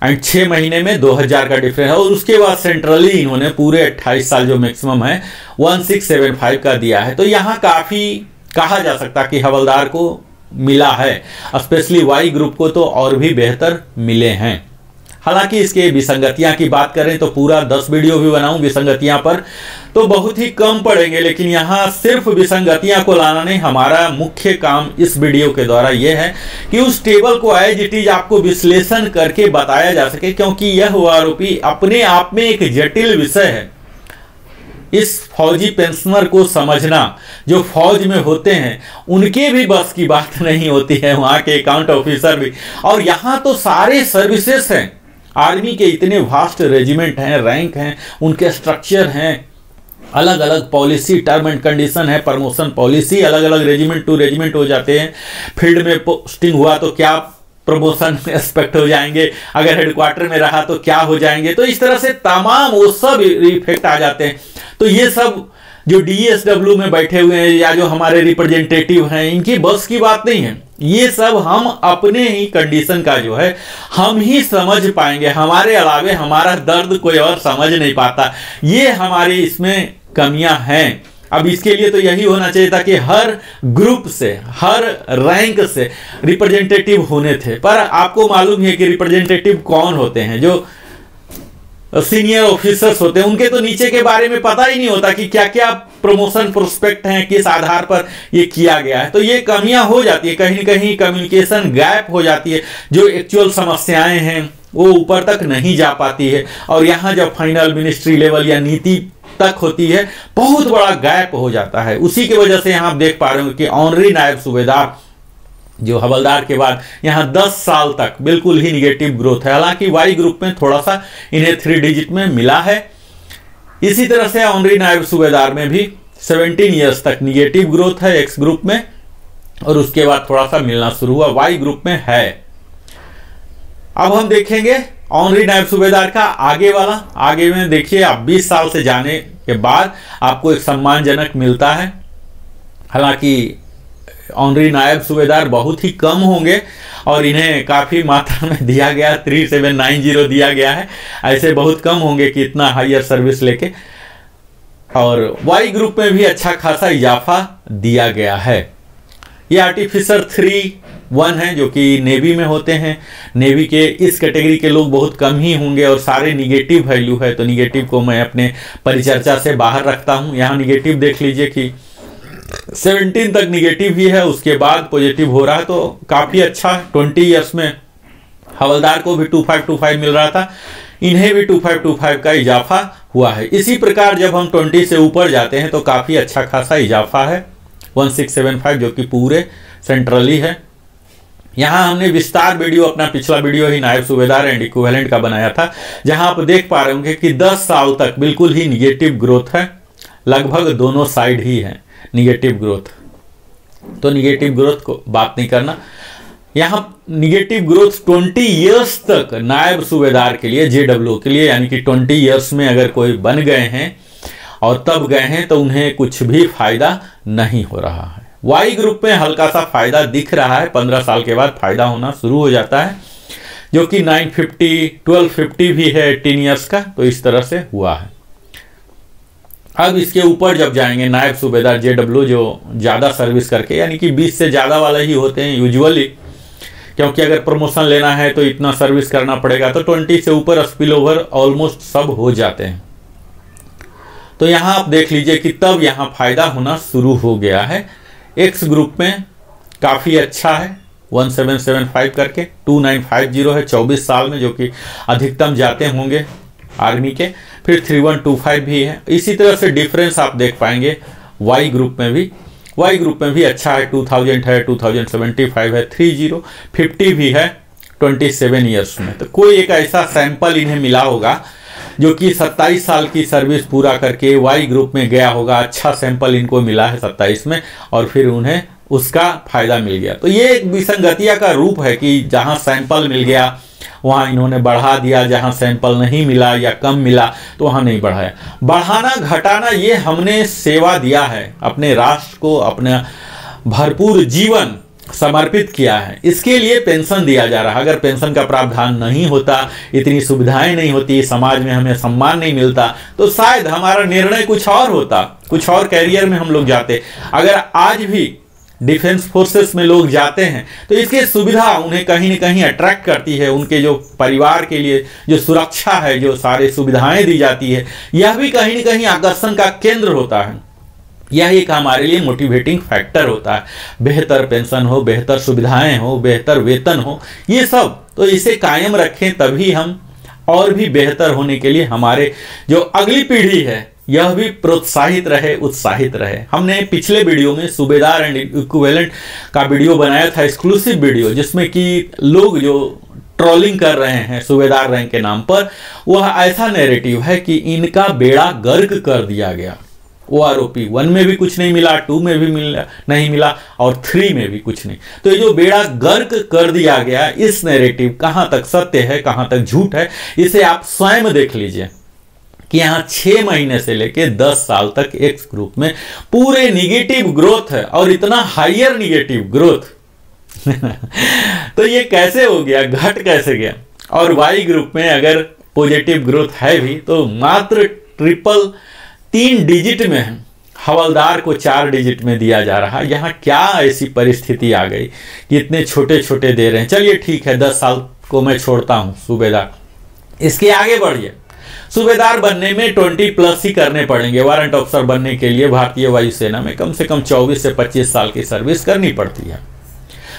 एंड 6 महीने में 2000 का डिफरेंस है। और उसके बाद सेंट्रली इन्होंने पूरे 28 साल जो मैक्सिमम है 1675 का दिया है। तो यहाँ काफ़ी कहा जा सकता कि हवलदार को मिला है, स्पेशली वाई ग्रुप को तो और भी बेहतर मिले हैं। हालांकि इसके विसंगतियां की बात करें तो पूरा 10 वीडियो भी बनाऊं विसंगतियां पर, तो बहुत ही कम पड़ेंगे। लेकिन यहां सिर्फ विसंगतियां को लाना नहीं, हमारा मुख्य काम इस वीडियो के द्वारा यह है कि उस टेबल को एज इट इज आपको विश्लेषण करके बताया जा सके, क्योंकि यह आरोपी अपने आप में एक जटिल विषय है। इस फौजी पेंशनर को समझना, जो फौज में होते हैं उनके भी बस की बात नहीं होती है, वहाँ के अकाउंट ऑफिसर भी। और यहाँ तो सारे सर्विसेज हैं, आर्मी के इतने वास्ट रेजिमेंट हैं, रैंक हैं, उनके स्ट्रक्चर हैं, अलग अलग पॉलिसी, टर्म एंड कंडीशन है, प्रमोशन पॉलिसी अलग अलग रेजिमेंट टू रेजिमेंट हो जाते हैं। फील्ड में पोस्टिंग हुआ तो क्या प्रमोशन एक्सपेक्ट हो जाएंगे, अगर हेडक्वार्टर में रहा तो क्या हो जाएंगे। तो इस तरह से तमाम वो सब इफेक्ट आ जाते हैं। तो ये सब जो DSW में बैठे हुए हैं या जो हमारे रिप्रेजेंटेटिव हैं, इनकी बस की बात नहीं है। ये सब हम अपने ही कंडीशन का जो है हम ही समझ पाएंगे, हमारे अलावे हमारा दर्द कोई और समझ नहीं पाता। ये हमारी इसमें कमियां हैं। अब इसके लिए तो यही होना चाहिए था कि हर ग्रुप से, हर रैंक से रिप्रेजेंटेटिव होने थे। पर आपको मालूम है कि रिप्रेजेंटेटिव कौन होते हैं, जो सीनियर ऑफिसर्स होते हैं, उनके तो नीचे के बारे में पता ही नहीं होता कि क्या क्या प्रमोशन प्रोस्पेक्ट हैं, किस आधार पर ये किया गया है। तो ये कमियां हो जाती है, कहीं न कहीं कम्युनिकेशन गैप हो जाती है, जो एक्चुअल समस्याएं हैं वो ऊपर तक नहीं जा पाती है। और यहाँ जब फाइनल मिनिस्ट्री लेवल या नीति तक होती है, बहुत बड़ा गैप हो जाता है। उसी की वजह से यहाँ आप देख पा रहे हो कि ऑनरी नायब सूबेदार जो हवलदार के बाद यहाँ 10 साल तक बिल्कुल ही निगेटिव ग्रोथ है। हालांकि वाई ग्रुप में थोड़ा सा इन्हें 3 डिजिट में मिला है। इसी तरह से ऑनरी नायब सूबेदार में भी 17 ईयर्स तक निगेटिव ग्रोथ है एक्स ग्रुप में, और उसके बाद थोड़ा सा मिलना शुरू हुआ, वाई ग्रुप में है। अब हम देखेंगे ऑनरी नायब सूबेदार का आगे वाला। आगे में देखिए, आप 20 साल से जाने के बाद आपको एक सम्मानजनक मिलता है। हालांकि ऑनरी नायब सूबेदार बहुत ही कम होंगे और इन्हें काफ़ी मात्रा में दिया गया, 3790 दिया गया है। ऐसे बहुत कम होंगे कि इतना हायर सर्विस लेके। और वाई ग्रुप में भी अच्छा खासा इजाफा दिया गया है। ये आर्टिफिसर 3-1 है, जो कि नेवी में होते हैं। नेवी के इस कैटेगरी के लोग बहुत कम ही होंगे और सारे निगेटिव वैल्यू है, तो निगेटिव को मैं अपने परिचर्चा से बाहर रखता हूँ। यहाँ निगेटिव देख लीजिए कि 17 तक निगेटिव ही है, उसके बाद पॉजिटिव हो रहा है, तो काफ़ी अच्छा। 20 ईयर्स में हवलदार को भी 2525 मिल रहा था, इन्हें भी 2525 का इजाफा हुआ है। इसी प्रकार जब हम 20 से ऊपर जाते हैं तो काफ़ी अच्छा खासा इजाफा है, 1675, जो कि पूरे सेंट्रली है। यहाँ हमने विस्तार वीडियो, अपना पिछला वीडियो ही नायब सूबेदार एंड इक्विवेलेंट का बनाया था, जहाँ आप देख पा रहे होंगे कि 10 साल तक बिल्कुल ही निगेटिव ग्रोथ है, लगभग दोनों साइड ही है निगेटिव ग्रोथ। तो निगेटिव ग्रोथ को बात नहीं करना। यहाँ निगेटिव ग्रोथ 20 ईयर्स तक नायब सूबेदार के लिए, JW के लिए, यानी कि 20 ईयर्स में अगर कोई बन गए हैं और तब गए हैं तो उन्हें कुछ भी फायदा नहीं हो रहा है। वाई ग्रुप में हल्का सा फायदा दिख रहा है, 15 साल के बाद फायदा होना शुरू हो जाता है, जो कि 950, 1250 भी है 18 ईयर्स का। तो इस तरह से हुआ है। अब इसके ऊपर जब जाएंगे नायब सूबेदार JW, जो ज़्यादा सर्विस करके, यानी कि 20 से ज़्यादा वाले ही होते हैं यूजुअली, क्योंकि अगर प्रमोशन लेना है तो इतना सर्विस करना पड़ेगा, तो 20 से ऊपर स्पिल ओवर ऑलमोस्ट सब हो जाते हैं। तो यहाँ आप देख लीजिए कि तब यहाँ फायदा होना शुरू हो गया है। एक्स ग्रुप में काफ़ी अच्छा है, 1775 करके 2950 है 24 साल में, जो कि अधिकतम जाते होंगे आर्मी के। फिर 3125 भी है। इसी तरह से डिफरेंस आप देख पाएंगे वाई ग्रुप में भी। वाई ग्रुप में भी अच्छा है, 2000 है, 2075 है, 3050 भी है 27 ईयर्स में। तो कोई एक ऐसा सैंपल इन्हें मिला होगा जो कि 27 साल की सर्विस पूरा करके वाई ग्रुप में गया होगा। अच्छा सैंपल इनको मिला है 27 में, और फिर उन्हें उसका फायदा मिल गया। तो ये एक विसंगतिया का रूप है कि जहां सैंपल मिल गया वहां इन्होंने बढ़ा दिया, जहां सैंपल नहीं मिला या कम मिला तो वहां नहीं बढ़ाया। बढ़ाना घटाना ये हमने सेवा दिया है, अपने राष्ट्र को अपना भरपूर जीवन समर्पित किया है, इसके लिए पेंशन दिया जा रहा है। अगर पेंशन का प्रावधान नहीं होता, इतनी सुविधाएं नहीं होती, समाज में हमें सम्मान नहीं मिलता, तो शायद हमारा निर्णय कुछ और होता, कुछ और कैरियर में हम लोग जाते। अगर आज भी डिफेंस फोर्सेस में लोग जाते हैं तो इसकी सुविधा उन्हें कहीं न कहीं अट्रैक्ट करती है। उनके जो परिवार के लिए जो सुरक्षा है, जो सारे सुविधाएं दी जाती है, यह भी कहीं न कहीं आकर्षण का केंद्र होता है। यह एक हमारे लिए मोटिवेटिंग फैक्टर होता है। बेहतर पेंशन हो, बेहतर सुविधाएं हो, बेहतर वेतन हो, ये सब तो इसे कायम रखें, तभी हम और भी बेहतर होने के लिए हमारे जो अगली पीढ़ी है यह भी प्रोत्साहित रहे, उत्साहित रहे। हमने पिछले वीडियो में सूबेदार एंड इक्विवेलेंट का वीडियो बनाया था, एक्सक्लूसिव वीडियो, जिसमें कि लोग जो ट्रोलिंग कर रहे हैं सूबेदार रैंक के नाम पर, वह ऐसा नैरेटिव है कि इनका बेड़ा गर्क कर दिया गया। OROP 1 में भी कुछ नहीं मिला, 2 में भी नहीं मिला, और 3 में भी कुछ नहीं। तो ये जो बेड़ा गर्क कर दिया गया, इस नैरेटिव कहां तक सत्य है, कहां तक झूठ है, इसे आप स्वयं देख लीजिए कि यहाँ 6 महीने से लेके 10 साल तक एक्स ग्रुप में पूरे निगेटिव ग्रोथ है, और इतना हाइयर निगेटिव ग्रोथ तो ये कैसे हो गया, घट कैसे गया। और वाई ग्रुप में अगर पॉजिटिव ग्रोथ है भी तो मात्र 3 डिजिट में है, हवलदार को 4 डिजिट में दिया जा रहा है। यहाँ क्या ऐसी परिस्थिति आ गई कि इतने छोटे छोटे दे रहे हैं। चलिए ठीक है, 10 साल को मैं छोड़ता हूं सूबेदार, इसके आगे बढ़िए। सूबेदार बनने में 20+ ही करने पड़ेंगे। वारंट ऑफिसर बनने के लिए भारतीय वायुसेना में कम से कम 24 से 25 साल की सर्विस करनी पड़ती है।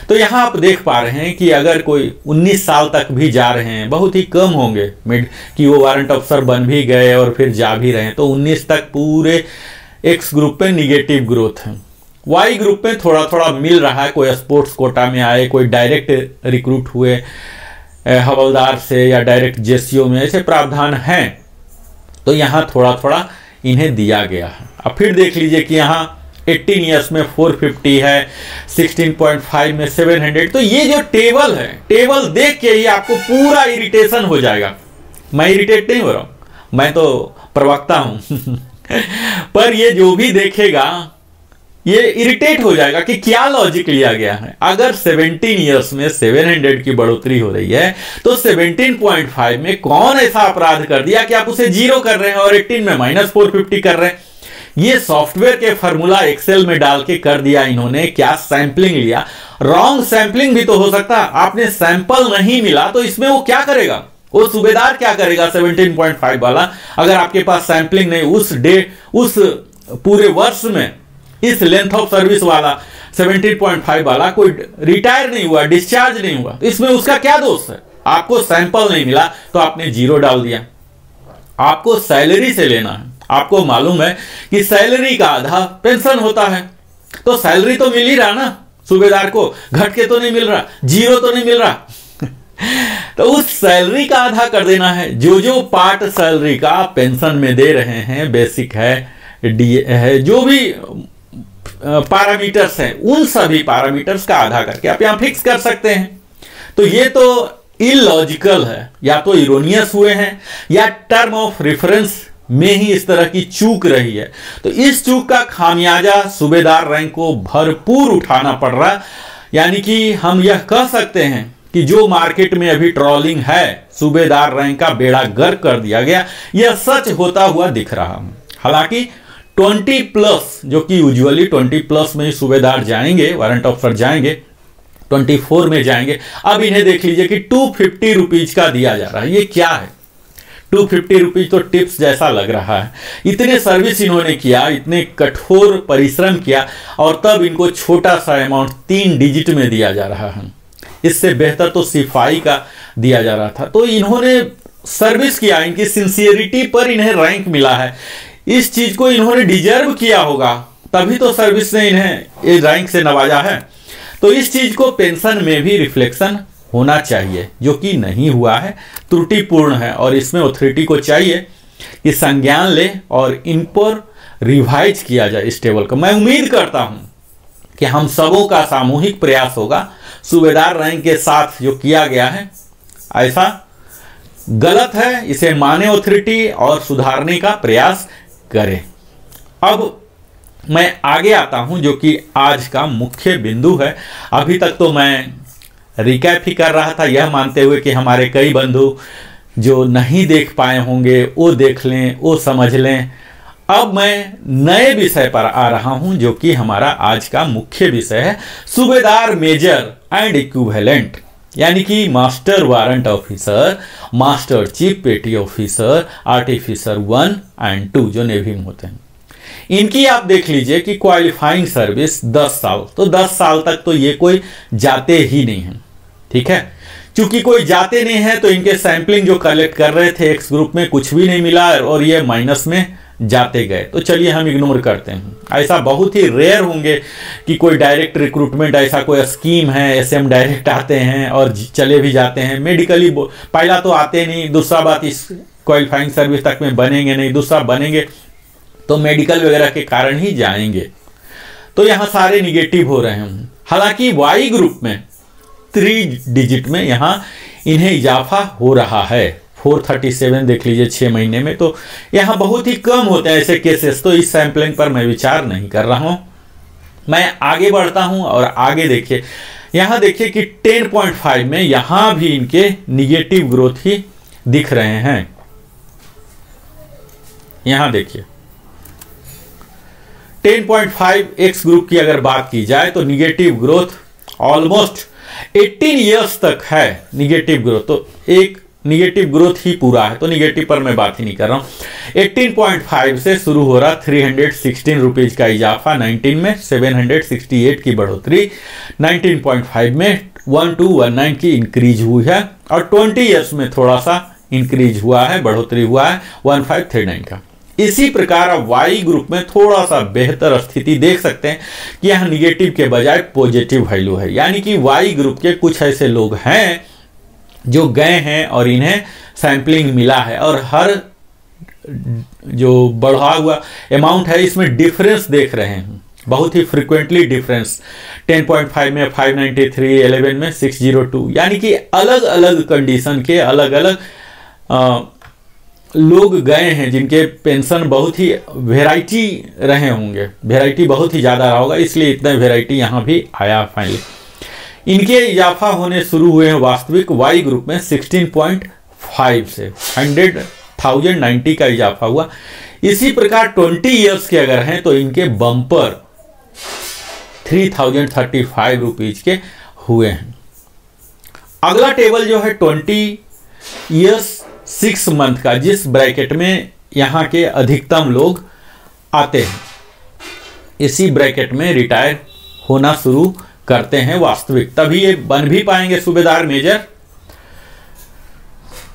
तो यहाँ आप देख पा रहे हैं कि अगर कोई 19 साल तक भी जा रहे हैं, बहुत ही कम होंगे मिड कि वो वारंट ऑफिसर बन भी गए और फिर जा भी रहे हैं, तो 19 तक पूरे एक्स ग्रुप में निगेटिव ग्रोथ है। वाई ग्रुप में थोड़ा थोड़ा मिल रहा है, कोई स्पोर्ट्स कोटा में आए, कोई डायरेक्ट रिक्रूट हुए हवलदार से, या डायरेक्ट जेसीओ में, ऐसे प्रावधान हैं। तो यहाँ थोड़ा थोड़ा इन्हें दिया गया है। अब फिर देख लीजिए कि यहाँ 18 ईयर्स में 450 है, 16.5 में 700। तो ये जो टेबल है, टेबल देख के ही आपको पूरा इरिटेशन हो जाएगा। मैं इरिटेट नहीं हो रहा हूं, मैं तो प्रवक्ता हूं पर ये जो भी देखेगा ये इरिटेट हो जाएगा कि क्या लॉजिक लिया गया है। अगर 17 ईयर्स में 700 की बढ़ोतरी हो रही है तो 17.5 में कौन ऐसा अपराध कर दिया कि आप उसे 0 कर रहे हैं और 18 में -450 कर रहे हैं। ये सॉफ्टवेयर के फॉर्मूला एक्सेल में डाल के कर दिया इन्होंने। क्या सैंपलिंग लिया, रॉन्ग सैंपलिंग भी तो हो सकता। आपने सैंपल नहीं मिला तो इसमें वो क्या करेगा, वो सूबेदार क्या करेगा 17.5 वाला, अगर आपके पास सैंपलिंग नहीं उस पूरे वर्ष में इस लेंथ ऑफ सर्विस वाला 17.5 वाला कोई रिटायर नहीं हुआ, डिस्चार्ज नहीं हुआ, तो इसमें उसका क्या दोष है। आपको सैंपल नहीं मिला तो आपने 0 डाल दिया। आपको सैलरी से लेना है, आपको मालूम है कि सैलरी का आधा पेंशन होता है, तो सैलरी तो मिल ही रहा ना सूबेदार को, घट के तो नहीं मिल रहा, 0 तो नहीं मिल रहा तो उस सैलरी का आधा कर देना है। जो पार्ट सैलरी का पेंशन में दे रहे हैं, बेसिक है, डीए है, जो भी पैरामीटर्स हैं, उन सभी पैरामीटर्स का आधा करके आप यहां फिक्स कर सकते हैं। तो ये तो इलॉजिकल है, या तो इरोनियस हुए हैं या टर्म ऑफ रेफरेंस में ही इस तरह की चूक रही है। तो इस चूक का खामियाजा सूबेदार रैंक को भरपूर उठाना पड़ रहा। यानी कि हम यह कह सकते हैं कि जो मार्केट में अभी ट्रोलिंग है, सूबेदार रैंक का बेड़ा गर्क कर दिया गया, यह सच होता हुआ दिख रहा। हालांकि 20+, जो कि यूजुअली 20+ में ही सूबेदार जाएंगे, वारंट ऑफिसर जाएंगे, 24 में जाएंगे। अब इन्हें देख लीजिए कि 250 रुपीज का दिया जा रहा है। ये क्या है? 250 रुपीज तो टिप्स जैसा लग रहा है। इतने सर्विस इन्होंने किया, इतने कठोर परिश्रम किया, और तब इनको छोटा सा अमाउंट 3 डिजिट में दिया जा रहा है। इससे बेहतर तो सिपाही का दिया जा रहा था। तो इन्होंने सर्विस किया, इनकी सिंसियरिटी पर इन्हें रैंक मिला है। इस चीज को इन्होंने डिजर्व किया होगा, तभी तो सर्विस ने इन्हें इस रैंक से नवाजा है। तो इस चीज को पेंशन में भी रिफ्लेक्शन होना चाहिए, जो कि नहीं हुआ है, त्रुटिपूर्ण है। और इसमें अथॉरिटी को चाहिए कि संज्ञान ले और इन पर रिवाइज किया जाए इस टेबल को। मैं उम्मीद करता हूं कि हम सबों का सामूहिक प्रयास होगा। सूबेदार रैंक के साथ जो किया गया है ऐसा गलत है, इसे माने अथॉरिटी और सुधारने का प्रयास करें। अब मैं आगे आता हूं, जो कि आज का मुख्य बिंदु है। अभी तक तो मैं रिकैप ही कर रहा था, यह मानते हुए कि हमारे कई बंधु जो नहीं देख पाए होंगे वो देख लें, वो समझ लें। अब मैं नए विषय पर आ रहा हूं, जो कि हमारा आज का मुख्य विषय है, सूबेदार मेजर एंड इक्विवेलेंट, यानी कि master warrant officer, master chief पेटी ऑफिसर, आर्टिफिसर 1 और 2 जो नेवी में होते हैं। इनकी आप देख लीजिए कि क्वालिफाइंग सर्विस 10 साल, तो 10 साल तक तो ये कोई जाते ही नहीं है। ठीक है, चूंकि कोई जाते नहीं है तो इनके सैंपलिंग जो कलेक्ट कर रहे थे एक्स ग्रुप में कुछ भी नहीं मिला और ये माइनस में जाते गए। तो चलिए हम इग्नोर करते हैं। ऐसा बहुत ही रेयर होंगे कि कोई डायरेक्ट रिक्रूटमेंट, ऐसा कोई स्कीम है, एसएम डायरेक्ट आते हैं और चले भी जाते हैं। मेडिकली पहला तो आते नहीं, दूसरा बात इस क्वालिफाइंग सर्विस तक में बनेंगे नहीं, दूसरा बनेंगे तो मेडिकल वगैरह के कारण ही जाएंगे। तो यहाँ सारे निगेटिव हो रहे हैं। हालांकि वाई ग्रुप में 3 डिजिट में यहाँ इन्हें इजाफा हो रहा है। 437 देख लीजिए 6 महीने में, तो यहाँ बहुत ही कम होते हैं ऐसे केसेस। तो इस सैंपलिंग पर मैं विचार नहीं कर रहा हूँ। मैं आगे बढ़ता हूँ और आगे देखिए, यहाँ देखिए कि 10.5 में यहाँ भी इनके निगेटिव ग्रोथ ही दिख रहे हैं। यहाँ देखिए 10.5 एक्स ग्रुप की अगर बात की जाए तो निगेटिव ग्रोथ ऑलमोस्ट 18 इयर्स तक है। निगेटिव ग्रोथ तो एक निगेटिव ग्रोथ ही पूरा है, तो निगेटिव पर मैं बात ही नहीं कर रहा हूं। 18.5 से शुरू हो रहा 316 रुपीज का इजाफा, 19 में 768 की बढ़ोतरी, 19.5 में 1219 की इंक्रीज हुई है और 20 इयर्स में थोड़ा सा इंक्रीज हुआ है, बढ़ोतरी हुआ है 1539 का। इसी प्रकार अब वाई ग्रुप में थोड़ा सा बेहतर स्थिति देख सकते हैं कि यहाँ निगेटिव के बजाय पॉजिटिव वैल्यू है। यानी कि वाई ग्रुप के कुछ ऐसे लोग हैं जो गए हैं और इन्हें सैंपलिंग मिला है और हर जो बढ़ा हुआ अमाउंट है इसमें डिफरेंस देख रहे हैं, बहुत ही फ्रीक्वेंटली डिफरेंस। 10.5 में 593, 11 में 602, यानी कि अलग अलग कंडीशन के अलग अलग लोग गए हैं जिनके पेंशन बहुत ही वेराइटी रहे होंगे, वेराइटी बहुत ही ज़्यादा रहा होगा, इसलिए इतना वेराइटी यहाँ भी आया फाइनली। इनके इजाफा होने शुरू हुए हैं वास्तविक वाई ग्रुप में 16.5 से 100,090 का इजाफा हुआ। इसी प्रकार 20 इयर्स के अगर हैं तो इनके बम्पर 3035 रुपीज के हुए हैं। अगला टेबल जो है 20 इयर्स 6 मंथ का, जिस ब्रैकेट में यहाँ के अधिकतम लोग आते हैं, इसी ब्रैकेट में रिटायर होना शुरू करते हैं वास्तविक, तभी ये बन भी पाएंगे सूबेदार मेजर।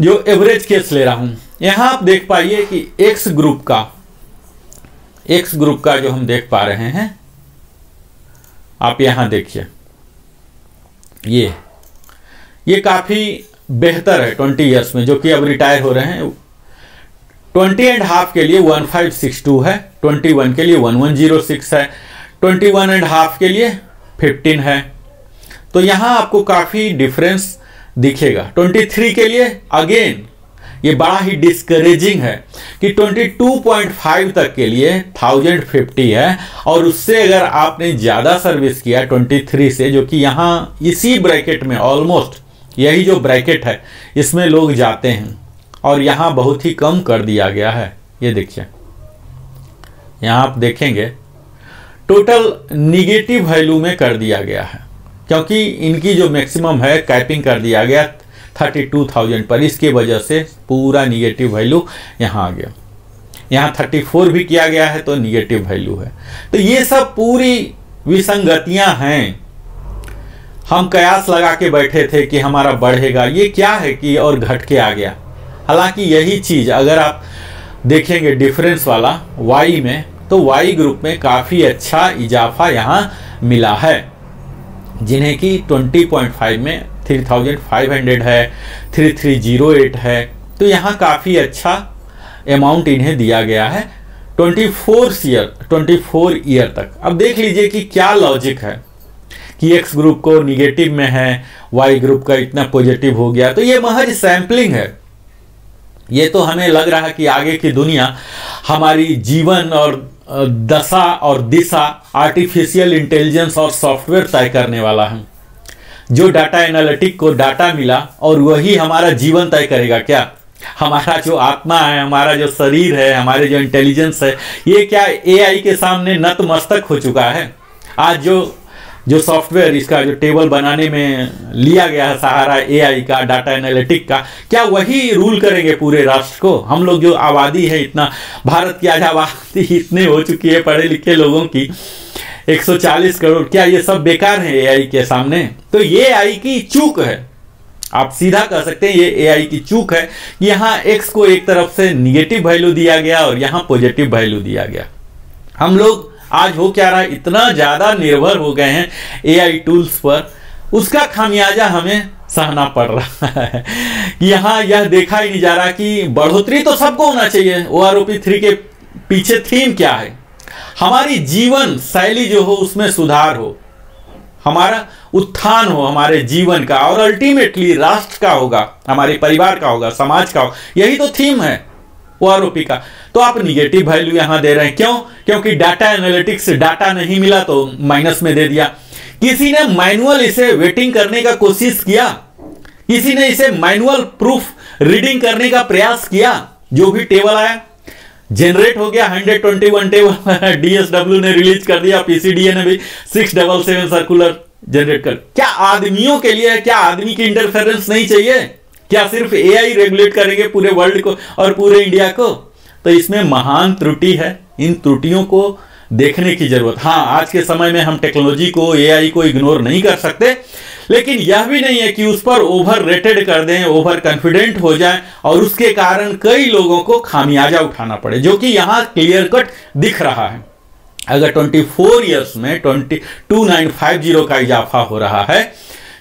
जो एवरेज केस ले रहा हूं, यहां आप देख पाइए कि एक्स ग्रुप का जो हम देख पा रहे हैं, आप यहां देखिए ये काफी बेहतर है 20 इयर्स में, जो कि अब रिटायर हो रहे हैं। 20.5 के लिए 1562 है, 21 के लिए 1106 है, 21.5 के लिए 15 है। तो यहां आपको काफी डिफरेंस दिखेगा। 23 के लिए अगेन ये बड़ा ही डिस्करेजिंग है कि 22.5 तक के लिए 1050 है, और उससे अगर आपने ज्यादा सर्विस किया 23 से, जो कि यहां इसी ब्रैकेट में ऑलमोस्ट यही जो ब्रैकेट है इसमें लोग जाते हैं, और यहां बहुत ही कम कर दिया गया है। ये देखिए यहां आप देखेंगे टोटल निगेटिव वैल्यू में कर दिया गया है। क्योंकि इनकी जो मैक्सिमम है कैपिंग कर दिया गया 32,000 पर, इसके वजह से पूरा निगेटिव वैल्यू यहाँ आ गया। यहाँ 34 भी किया गया है तो निगेटिव वैल्यू है। तो ये सब पूरी विसंगतियां हैं। हम कयास लगा के बैठे थे कि हमारा बढ़ेगा, ये क्या है कि और घट के आ गया। हालांकि यही चीज़ अगर आप देखेंगे डिफरेंस वाला वाई में, तो वाई ग्रुप में काफ़ी अच्छा इजाफा यहाँ मिला है, जिन्हें कि 20.5 में 3,500 है, 3,308 है। तो यहाँ काफ़ी अच्छा अमाउंट इन्हें दिया गया है 24 ईयर तक। अब देख लीजिए कि क्या लॉजिक है कि एक्स ग्रुप को निगेटिव में है, वाई ग्रुप का इतना पॉजिटिव हो गया। तो ये महज सैंपलिंग है। ये तो हमें लग रहा है कि आगे की दुनिया हमारी जीवन और दशा और दिशा आर्टिफिशियल इंटेलिजेंस और सॉफ्टवेयर तय करने वाला है। जो डाटा एनालिटिक को डाटा मिला और वही हमारा जीवन तय करेगा क्या? हमारा जो आत्मा है, हमारा जो शरीर है, हमारे जो इंटेलिजेंस है, ये क्या एआई के सामने नतमस्तक हो चुका है? आज जो सॉफ्टवेयर इसका जो टेबल बनाने में लिया गया है सहारा एआई का, डाटा एनालिटिक का, क्या वही रूल करेंगे पूरे राष्ट्र को? हम लोग जो आबादी है, इतना भारत की आज आबादी इतने हो चुकी है पढ़े लिखे लोगों की 140 करोड़, क्या ये सब बेकार है एआई के सामने? तो ये एआई की चूक है, आप सीधा कह सकते हैं ये एआई की चूक है। यहाँ एक्स को एक तरफ से निगेटिव वैल्यू दिया गया और यहाँ पॉजिटिव वैल्यू दिया गया। हम लोग आज हो क्या रहा है, इतना ज्यादा निर्भर हो गए हैं एआई टूल्स पर, उसका खामियाजा हमें सहना पड़ रहा है। यहाँ यह देखा ही नहीं जा रहा कि बढ़ोतरी तो सबको होना चाहिए। OROP 3 के पीछे थीम क्या है? हमारी जीवन शैली जो हो उसमें सुधार हो, हमारा उत्थान हो हमारे जीवन का, और अल्टीमेटली राष्ट्र का होगा, हमारे परिवार का होगा, समाज का होगा। यही तो थीम है OROP का। तो आप निगेटिव वैल्यू यहां दे रहे हैं, क्यों? क्योंकि डाटा एनालिटिक्स डाटा नहीं मिला तो माइनस में दे दिया। किसी ने मैनुअल इसे वेटिंग करने का कोशिश किया, किसी ने इसे मैनुअल प्रूफ रीडिंग करने का प्रयास किया। जो भी टेबल आया जनरेट हो गया, 121 टेबल DSW ने रिलीज कर दिया, PCDA ने भी 677 सर्कुलर जनरेट कर। क्या आदमियों के लिए, क्या आदमी की इंटरफेरेंस नहीं चाहिए? क्या सिर्फ एआई रेगुलेट करेंगे पूरे वर्ल्ड को और पूरे इंडिया को? तो इसमें महान त्रुटि है, इन त्रुटियों को देखने की जरूरत। हाँ, आज के समय में हम टेक्नोलॉजी को, एआई को इग्नोर नहीं कर सकते, लेकिन यह भी नहीं है कि उस पर ओवर रेटेड कर दें, ओवर कॉन्फिडेंट हो जाए और उसके कारण कई लोगों को खामियाजा उठाना पड़े, जो कि यहां क्लियर कट दिख रहा है। अगर 24 ईयर्स में 2950 का इजाफा हो रहा है,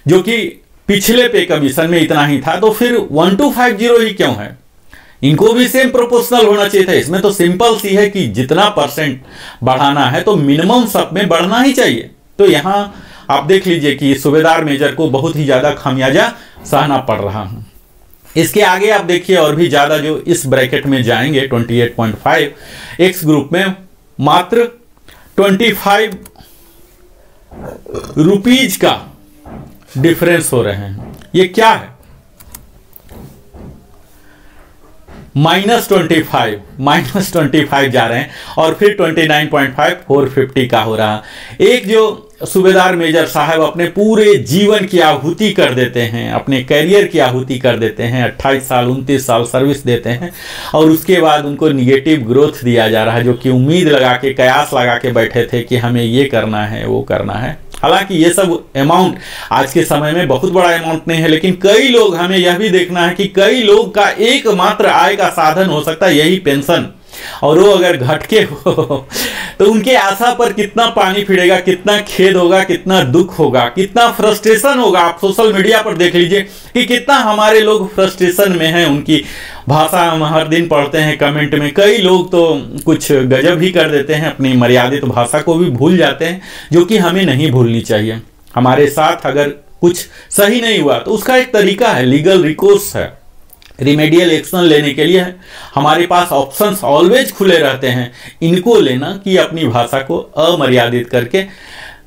जो कि पिछले पे कमीशन में इतना ही था, तो फिर 1250 ही क्यों है? इनको भी सेम प्रोपोर्शनल होना चाहिए था। इसमें तो सिंपल सी है कि जितना परसेंट बढ़ाना है तो मिनिमम सब में बढ़ना ही चाहिए। तो यहां आप देख लीजिए कि सूबेदार मेजर को बहुत ही ज्यादा खामियाजा सहना पड़ रहा है। इसके आगे आप देखिए और भी ज्यादा जो इस ब्रैकेट में जाएंगे 28.5, एक्स ग्रुप में मात्र 25 रुपीज का डिफरेंस हो रहे हैं। ये क्या है? -25 जा रहे हैं और फिर 29.5 450 का हो रहा। एक जो सूबेदार मेजर साहब अपने पूरे जीवन की आहुति कर देते हैं, अपने कैरियर की आहुति कर देते हैं, 28 साल 29 साल सर्विस देते हैं, और उसके बाद उनको निगेटिव ग्रोथ दिया जा रहा है, जो कि उम्मीद लगा के, कयास लगा के बैठे थे कि हमें ये करना है, वो करना है। हालांकि ये सब अमाउंट आज के समय में बहुत बड़ा अमाउंट नहीं है, लेकिन कई लोग, हमें यह भी देखना है कि कई लोग का एकमात्र आय का साधन हो सकता है यही पेंशन, और वो अगर घटके हो तो उनके आशा पर कितना पानी फिरेगा, कितना खेद होगा, कितना दुख होगा, कितना फ्रस्ट्रेशन होगा। आप सोशल मीडिया पर देख लीजिए कि कितना हमारे लोग फ्रस्ट्रेशन में हैं। उनकी भाषा हम हर दिन पढ़ते हैं कमेंट में, कई लोग तो कुछ गजब ही कर देते हैं, अपनी मर्यादित भाषा को भी भूल जाते हैं, जो कि हमें नहीं भूलनी चाहिए। हमारे साथ अगर कुछ सही नहीं हुआ तो उसका एक तरीका है, लीगल रिकोर्स है, रिमेडियल एक्शन लेने के लिए है। हमारे पास ऑप्शंस ऑलवेज खुले रहते हैं, इनको लेना कि अपनी भाषा को अमर्यादित करके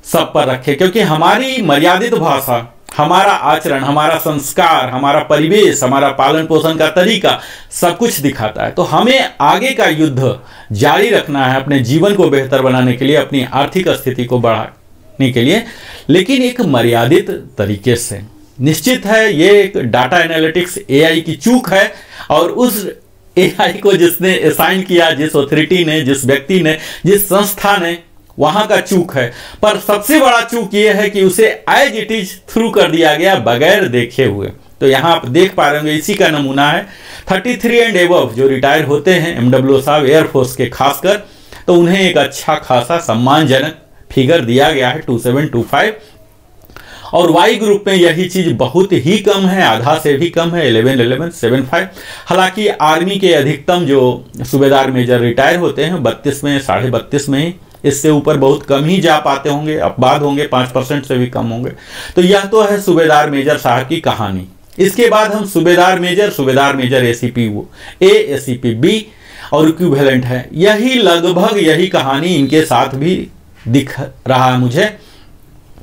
सब पर रखे, क्योंकि हमारी मर्यादित भाषा, हमारा आचरण, हमारा संस्कार, हमारा परिवेश, हमारा पालन पोषण का तरीका सब कुछ दिखाता है। तो हमें आगे का युद्ध जारी रखना है, अपने जीवन को बेहतर बनाने के लिए, अपनी आर्थिक स्थिति को करने के लिए, लेकिन एक मर्यादित तरीके से। निश्चित है ये एक डाटा एनालिटिक्स एआई की चूक है, और उस एआई को जिसने असाइन किया, जिस अथॉरिटी ने, जिस व्यक्ति ने, जिस संस्था ने, वहां का चूक है। पर सबसे बड़ा चूक ये है कि उसे एज इट इज थ्रू कर दिया गया बगैर देखे हुए। तो यहां आप देख पा रहे होंगे, इसी का नमूना है 33 एंड एबव जो रिटायर होते हैं एमडब्ल्यू साहब एयरफोर्स के खासकर, तो उन्हें एक अच्छा खासा सम्मानजनक फिगर दिया गया है 2725। और वाई ग्रुप में यही चीज बहुत ही कम है, आधा से भी कम है 11,1175। हालांकि आर्मी के अधिकतम जो सूबेदार मेजर रिटायर होते हैं 32 में, 32.5 में ही, इससे ऊपर बहुत कम ही जा पाते होंगे, अपवाद होंगे 5% से भी कम होंगे। तो यह तो है सूबेदार मेजर साहब की कहानी। इसके बाद हम सूबेदार मेजर एसीपी ए, एसीपी बी और इक्विवेलेंट है। यही लगभग यही कहानी इनके साथ भी दिख रहा है मुझे,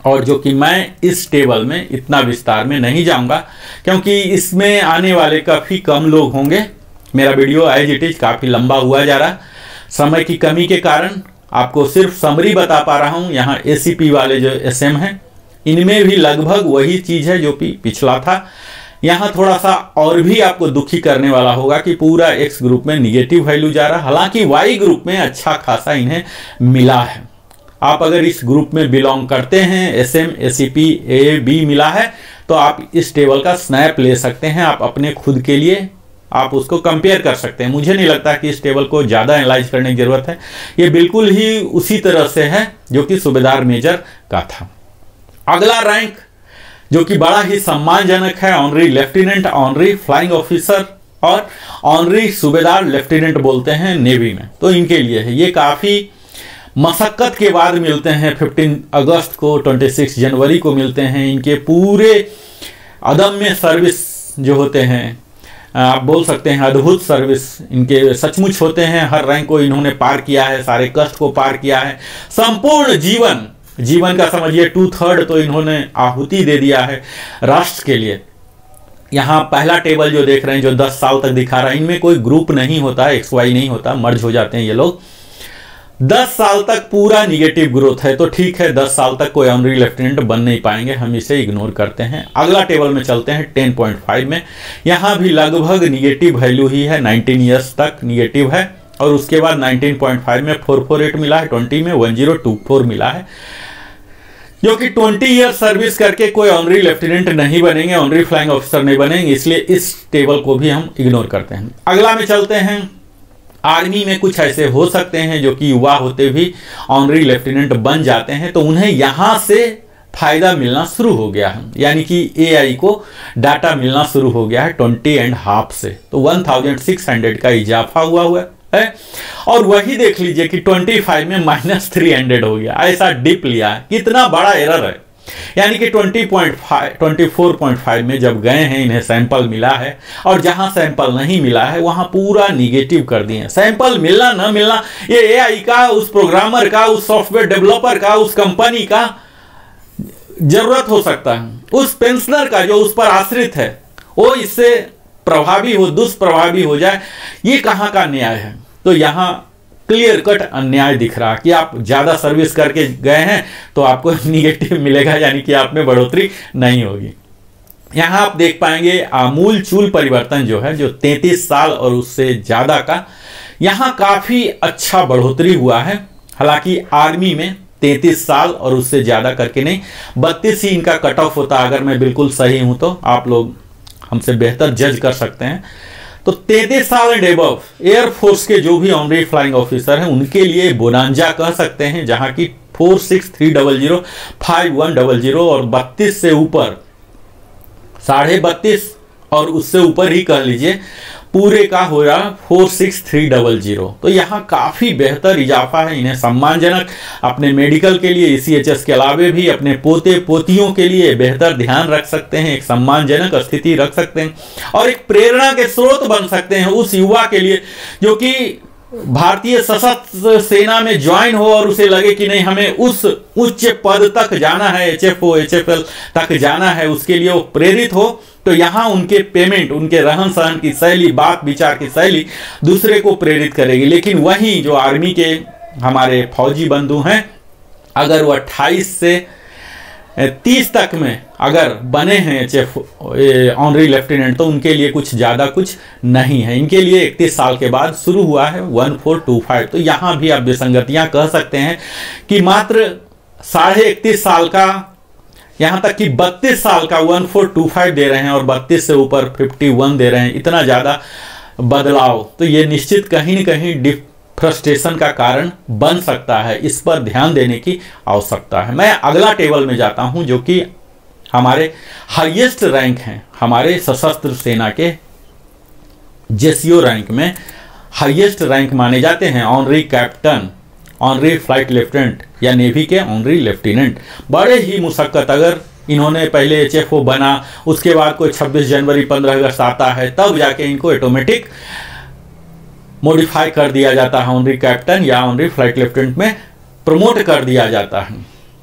और जो कि मैं इस टेबल में इतना विस्तार में नहीं जाऊंगा क्योंकि इसमें आने वाले काफ़ी कम लोग होंगे। मेरा वीडियो एज इट इज काफ़ी लंबा हुआ जा रहा, समय की कमी के कारण आपको सिर्फ समरी बता पा रहा हूं। यहाँ एसीपी वाले जो एसएम हैं इनमें भी लगभग वही चीज़ है जो पिछला था। यहाँ थोड़ा सा और भी आपको दुखी करने वाला होगा कि पूरा एक्स ग्रुप में निगेटिव वैल्यू जा रहा, हालांकि वाई ग्रुप में अच्छा खासा इन्हें मिला है। आप अगर इस ग्रुप में बिलोंग करते हैं, एसएम, एसीपी, ए, बी मिला है, तो आप इस टेबल का स्नैप ले सकते हैं। आप अपने खुद के लिए आप उसको कंपेयर कर सकते हैं। मुझे नहीं लगता कि इस टेबल को ज़्यादा एनालाइज करने की जरूरत है, ये बिल्कुल ही उसी तरह से है जो कि सूबेदार मेजर का था। अगला रैंक जो कि बड़ा ही सम्मानजनक है, honorary lieutenant, honorary flying officer और ऑनरी सूबेदार लेफ्टिनेंट बोलते हैं नेवी में। तो इनके लिए है, ये काफ़ी मशक्कत के बाद मिलते हैं। 15 अगस्त को, 26 जनवरी को मिलते हैं। इनके पूरे अदम्य सर्विस जो होते हैं, आप बोल सकते हैं अद्भुत सर्विस इनके सचमुच होते हैं। हर रैंक को इन्होंने पार किया है, सारे कष्ट को पार किया है। संपूर्ण जीवन का समझिए 2/3 तो इन्होंने आहुति दे दिया है राष्ट्र के लिए। यहाँ पहला टेबल जो देख रहे हैं, जो 10 साल तक दिखा रहा है, इनमें कोई ग्रुप नहीं होता, XY नहीं होता, मर्ज हो जाते हैं ये लोग। 10 साल तक पूरा निगेटिव ग्रोथ है, तो ठीक है 10 साल तक कोई ऑनरी लेफ्टिनेंट बन नहीं पाएंगे, हम इसे इग्नोर करते हैं। अगला टेबल में चलते हैं 10.5 में। यहाँ भी लगभग निगेटिव वैल्यू ही है, 19 ईयर्स तक निगेटिव है। और उसके बाद 19.5 में 448 मिला है, 20 में 1024 मिला है, जो कि 20 ईयर सर्विस करके कोई ऑनरी लेफ्टिनेंट नहीं बनेंगे, ऑनरी फ्लाइंग ऑफिसर नहीं बनेंगे, इसलिए इस टेबल को भी हम इग्नोर करते हैं। अगला में चलते हैं। आर्मी में कुछ ऐसे हो सकते हैं जो कि युवा होते भी ऑनरी लेफ्टिनेंट बन जाते हैं, तो उन्हें यहां से फायदा मिलना शुरू हो गया है, यानी कि एआई को डाटा मिलना शुरू हो गया है 20.5 से, तो 1600 का इजाफा हुआ है। और वही देख लीजिए कि 25 में -300 हो गया, ऐसा डिप लिया है। कितना बड़ा एरर है, यानी कि 24.5 में जब गए हैं, इन्हें सैंपल मिला है, और जहां सैंपल नहीं मिला है वहां पूरा निगेटिव कर दिए। सैंपल मिलना न मिलना ये एआई का, उस प्रोग्रामर का, उस सॉफ्टवेयर डेवलपर का, उस कंपनी का जरूरत हो सकता है, उस पेंशनर का जो उस पर आश्रित है, वो इससे प्रभावी हो, दुष्प्रभावी हो जाए, ये कहां का न्याय है। तो यहां क्लियर कट अन्याय दिख रहा कि आप ज़्यादा सर्विस करके गए हैं तो आपको निगेटिव मिलेगा, यानी कि आप में बढ़ोतरी नहीं होगी। यहाँ आप देख पाएंगे आमूल चूल परिवर्तन जो है, जो 33 साल और उससे ज़्यादा का, यहाँ काफ़ी अच्छा बढ़ोतरी हुआ है। हालांकि आर्मी में 33 साल और उससे ज़्यादा करके नहीं, 32 ही इनका कट ऑफ होता, अगर मैं बिल्कुल सही हूँ तो आप लोग हमसे बेहतर जज कर सकते हैं। तो 33 साल एंड एबव एयरफोर्स के जो भी ऑनरी फ्लाइंग ऑफिसर हैं उनके लिए बोनांजा कह सकते हैं, जहां की 46300, 5100 और 32 से ऊपर 32.5 और उससे ऊपर ही कह लीजिए, पूरे का हो रहा 46300। तो यहाँ काफ़ी बेहतर इजाफा है। इन्हें सम्मानजनक अपने मेडिकल के लिए, ECHS के अलावे भी अपने पोते पोतियों के लिए बेहतर ध्यान रख सकते हैं, एक सम्मानजनक स्थिति रख सकते हैं और एक प्रेरणा के स्रोत बन सकते हैं उस युवा के लिए जो कि भारतीय सशस्त्र सेना में ज्वाइन हो और उसे लगे कि नहीं हमें उस उच्च पद तक जाना है, HFO, HFL तक जाना है, उसके लिए वो प्रेरित हो। तो यहाँ उनके पेमेंट, उनके रहन सहन की शैली, बात विचार की शैली दूसरे को प्रेरित करेगी। लेकिन वहीं जो आर्मी के हमारे फौजी बंधु हैं अगर वो 28 से 30 तक में अगर बने हैं एचएफ ऑनरी लेफ्टिनेंट तो उनके लिए कुछ ज़्यादा कुछ नहीं है। इनके लिए 31 साल के बाद शुरू हुआ है 1425। तो यहाँ भी आप विसंगतियाँ कह सकते हैं कि मात्र 31.5 साल का, यहाँ तक कि 32 साल का 1425 दे रहे हैं और 32 से ऊपर 51 दे रहे हैं। इतना ज़्यादा बदलाव तो ये निश्चित कहीं न कहीं फ्रस्ट्रेशन का कारण बन सकता है। इस पर ध्यान देने की आवश्यकता है। मैं अगला टेबल में जाता हूं जो कि हमारे हाईएस्ट रैंक हैं, हमारे सशस्त्र सेना के जेसीओ रैंक में हाईएस्ट रैंक माने जाते हैं honorary captain, honorary flight lieutenant या नेवी के ऑनरी लेफ्टिनेंट। बड़े ही मुशक्कत, अगर इन्होंने पहले एचएफओ बना, उसके बाद कोई 26 जनवरी 15 अगस्त आता है, तब जाके इनको ऑटोमेटिक मॉडिफाई कर दिया जाता है, ऑनरी कैप्टन या ऑनरी फ्लाइट लेफ्टिनेंट में प्रमोट कर दिया जाता है।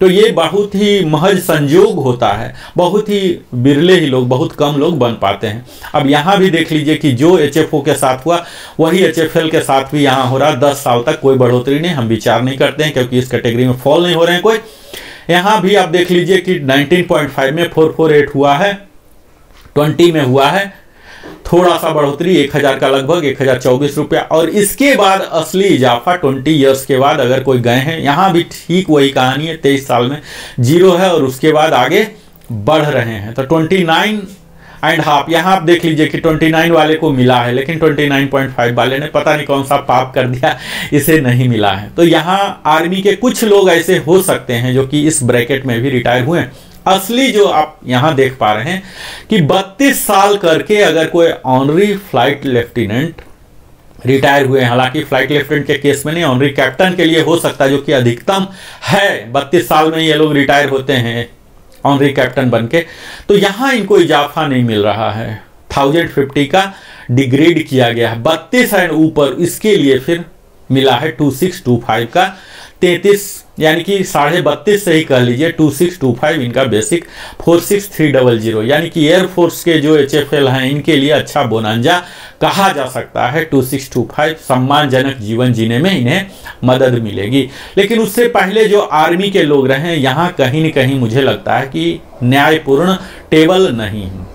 तो ये बहुत ही महज संयोग होता है, बहुत ही बिरले ही लोग, बहुत कम लोग बन पाते हैं। अब यहाँ भी देख लीजिए कि जो एचएफओ के साथ हुआ वही एचएफएल के साथ भी यहाँ हो रहा। 10 साल तक कोई बढ़ोतरी नहीं, हम विचार नहीं करते हैं क्योंकि इस कैटेगरी में फॉल नहीं हो रहे हैं कोई। यहाँ भी आप देख लीजिए कि 19.5 में 448 हुआ है, 20 में हुआ है थोड़ा सा बढ़ोतरी 1000 का, लगभग 1024 रुपया। और इसके बाद असली इजाफा 20 ईयर्स के बाद अगर कोई गए हैं, यहाँ भी ठीक वही कहानी है, 23 साल में 0 है और उसके बाद आगे बढ़ रहे हैं। तो 29.5 यहाँ आप देख लीजिए कि 29 वाले को मिला है, लेकिन 29.5 वाले ने पता नहीं कौन सा पाप कर दिया, इसे नहीं मिला है। तो यहाँ आर्मी के कुछ लोग ऐसे हो सकते हैं जो कि इस ब्रैकेट में भी रिटायर हुए हैं। असली जो आप यहां देख पा रहे हैं कि 32 साल करके अगर कोई ऑनरी फ्लाइट लेफ्टिनेंट रिटायर हुए हैं, हालांकि फ्लाइट लेफ्टिनेंट के केस में नहीं, ऑनरी कैप्टन के लिए हो सकता है जो कि अधिकतम है, 32 साल में ये लोग रिटायर होते हैं ऑनरी कैप्टन बनके। तो यहां इनको इजाफा नहीं मिल रहा है, 1050 का डिग्रेड किया गया है। 32 एंड ऊपर इसके लिए फिर मिला है 2625 का, 33 यानी कि 32.5 से ही कह लीजिए 2625 इनका बेसिक, 46300 यानी कि एयरफोर्स के जो एचएफएल हैं इनके लिए अच्छा बोनांजा कहा जा सकता है। 2625 सम्मानजनक जीवन जीने में इन्हें मदद मिलेगी। लेकिन उससे पहले जो आर्मी के लोग रहे यहाँ कहीं न कहीं मुझे लगता है कि न्यायपूर्ण टेबल नहीं है।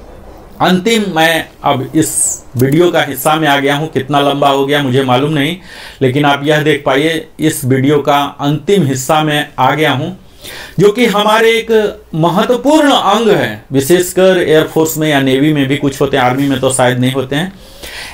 अंतिम, मैं अब इस वीडियो का हिस्सा में आ गया हूं, कितना लंबा हो गया मुझे मालूम नहीं, लेकिन आप यह देख पाइए इस वीडियो का अंतिम हिस्सा में आ गया हूं जो कि हमारे एक महत्वपूर्ण अंग है, विशेषकर एयरफोर्स में या नेवी में भी कुछ होते हैं, आर्मी में तो शायद नहीं होते हैं।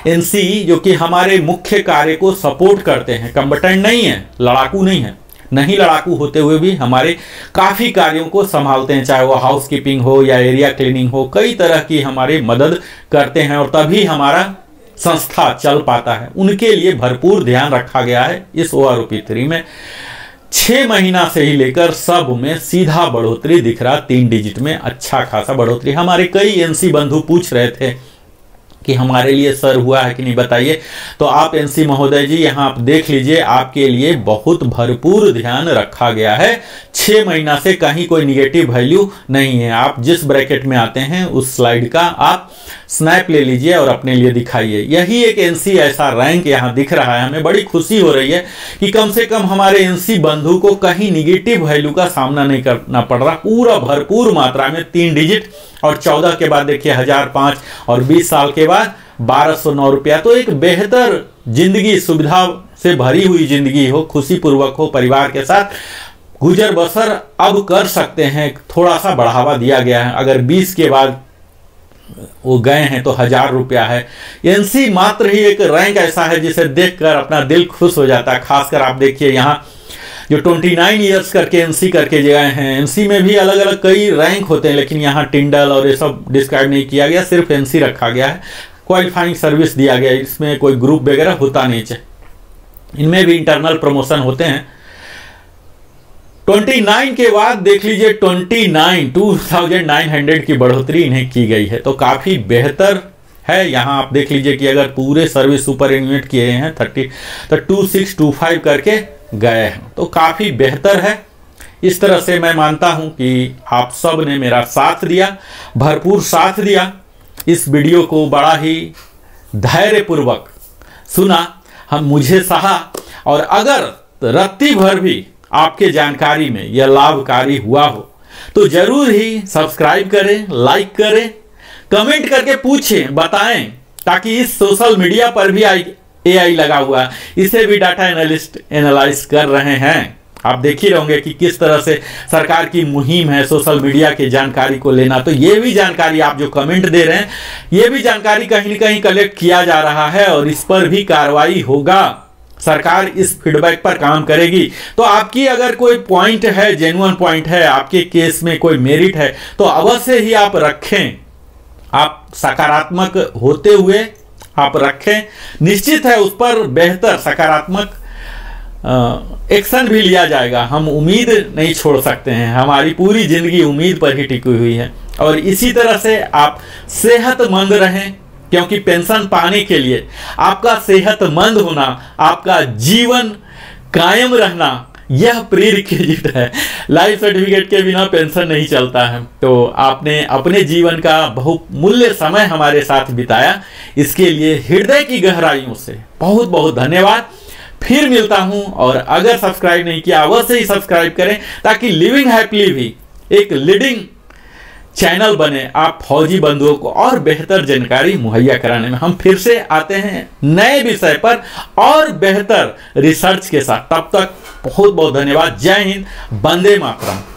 एनसी जो कि हमारे मुख्य कार्य को सपोर्ट करते हैं, कम्बटेंट नहीं है, लड़ाकू नहीं है, नहीं लड़ाकू होते हुए भी हमारे काफ़ी कार्यों को संभालते हैं, चाहे वो हाउस कीपिंग हो या एरिया क्लीनिंग हो, कई तरह की हमारी मदद करते हैं और तभी हमारा संस्था चल पाता है। उनके लिए भरपूर ध्यान रखा गया है। इस OROP 3 में 6 महीना से ही लेकर सब में सीधा बढ़ोतरी दिख रहा, 3 डिजिट में अच्छा खासा बढ़ोतरी। हमारे कई एनसी बंधु पूछ रहे थे कि हमारे लिए सर हुआ है कि नहीं, बताइए। तो आप एनसी महोदय जी यहाँ आप देख लीजिए, आपके लिए बहुत भरपूर ध्यान रखा गया है। 6 महीना से कहीं कोई निगेटिव वैल्यू नहीं है। आप जिस ब्रैकेट में आते हैं उस स्लाइड का आप स्नैप ले लीजिए और अपने लिए दिखाइए। यही एक एनसी ऐसा रैंक यहाँ दिख रहा है। हमें बड़ी खुशी हो रही है कि कम से कम हमारे एनसी बंधु को कहीं निगेटिव वैल्यू का सामना नहीं करना पड़ रहा। पूरा भरपूर मात्रा में 3 डिजिट और 14 के बाद देखिए 1005 और 20 साल के बाद 1209 रुपया। तो एक बेहतर जिंदगी, सुविधा से भरी हुई जिंदगी हो, खुशी पूर्वक हो, परिवार के साथ गुजर बसर अब कर सकते हैं। थोड़ा सा बढ़ावा दिया गया है। अगर 20 के बाद वो गए हैं तो 1000 रुपया है। एनसी मात्र ही एक रैंक ऐसा है जिसे देखकर अपना दिल खुश हो जाता है। खासकर आप देखिए यहाँ जो 29 ईयर्स करके एनसी करके गए हैं। एनसी में भी अलग अलग कई रैंक होते हैं, लेकिन यहाँ टिंडल और ये सब डिस्क्राइब नहीं किया गया, सिर्फ एनसी रखा गया है। क्वालिफाइंग सर्विस दिया गया, इसमें कोई ग्रुप वगैरह होता नहीं चाहिए। इनमें भी इंटरनल प्रमोशन होते हैं। 29 के बाद देख लीजिए 29,900 की बढ़ोतरी इन्हें की गई है, तो काफी बेहतर है। यहाँ आप देख लीजिए कि अगर पूरे सर्विस सुपर एन्यूएट किए हैं 30 तो 2625 करके गए हैं, तो काफी बेहतर है। इस तरह से मैं मानता हूं कि आप सब ने मेरा साथ दिया, भरपूर साथ दिया। इस वीडियो को बड़ा ही धैर्यपूर्वक सुना, हम मुझे सहा, और अगर रत्ती भर भी आपके जानकारी में यह लाभकारी हुआ हो तो जरूर ही सब्सक्राइब करें, लाइक करें, कमेंट करके पूछें, बताएं, ताकि इस सोशल मीडिया पर भी AI लगा हुआ, इसे भी डाटा एनालिस्ट एनालाइज कर रहे हैं। आप देख ही रहोगे कि किस तरह से सरकार की मुहिम है सोशल मीडिया की जानकारी को लेना। तो ये भी जानकारी आप जो कमेंट दे रहे हैं, ये भी जानकारी कहीं न कहीं कलेक्ट किया जा रहा है और इस पर भी कार्रवाई होगा। सरकार इस फीडबैक पर काम करेगी। तो आपकी अगर कोई पॉइंट है, जेन्युइन पॉइंट है, आपके केस में कोई मेरिट है, तो अवश्य ही आप रखें। आप सकारात्मक होते हुए आप रखें, निश्चित है उस पर बेहतर सकारात्मक एक्शन भी लिया जाएगा। हम उम्मीद नहीं छोड़ सकते हैं, हमारी पूरी जिंदगी उम्मीद पर ही टिकी हुई है। और इसी तरह से आप सेहतमंद रहें, क्योंकि पेंशन पाने के लिए आपका सेहतमंद होना, आपका जीवन कायम रहना, यह प्रीरिक्विजिट है। लाइफ सर्टिफिकेट के बिना पेंशन नहीं चलता है। तो आपने अपने जीवन का बहुमूल्य समय हमारे साथ बिताया, इसके लिए हृदय की गहराइयों से बहुत बहुत धन्यवाद। फिर मिलता हूं, और अगर सब्सक्राइब नहीं किया अवश्य ही सब्सक्राइब करें, ताकि लिविंग हैप्पीली भी एक लीडिंग चैनल बने, आप फौजी बंधुओं को और बेहतर जानकारी मुहैया कराने में। हम फिर से आते हैं नए विषय पर और बेहतर रिसर्च के साथ। तब तक बहुत बहुत धन्यवाद। जय हिंद, वंदे मातरम।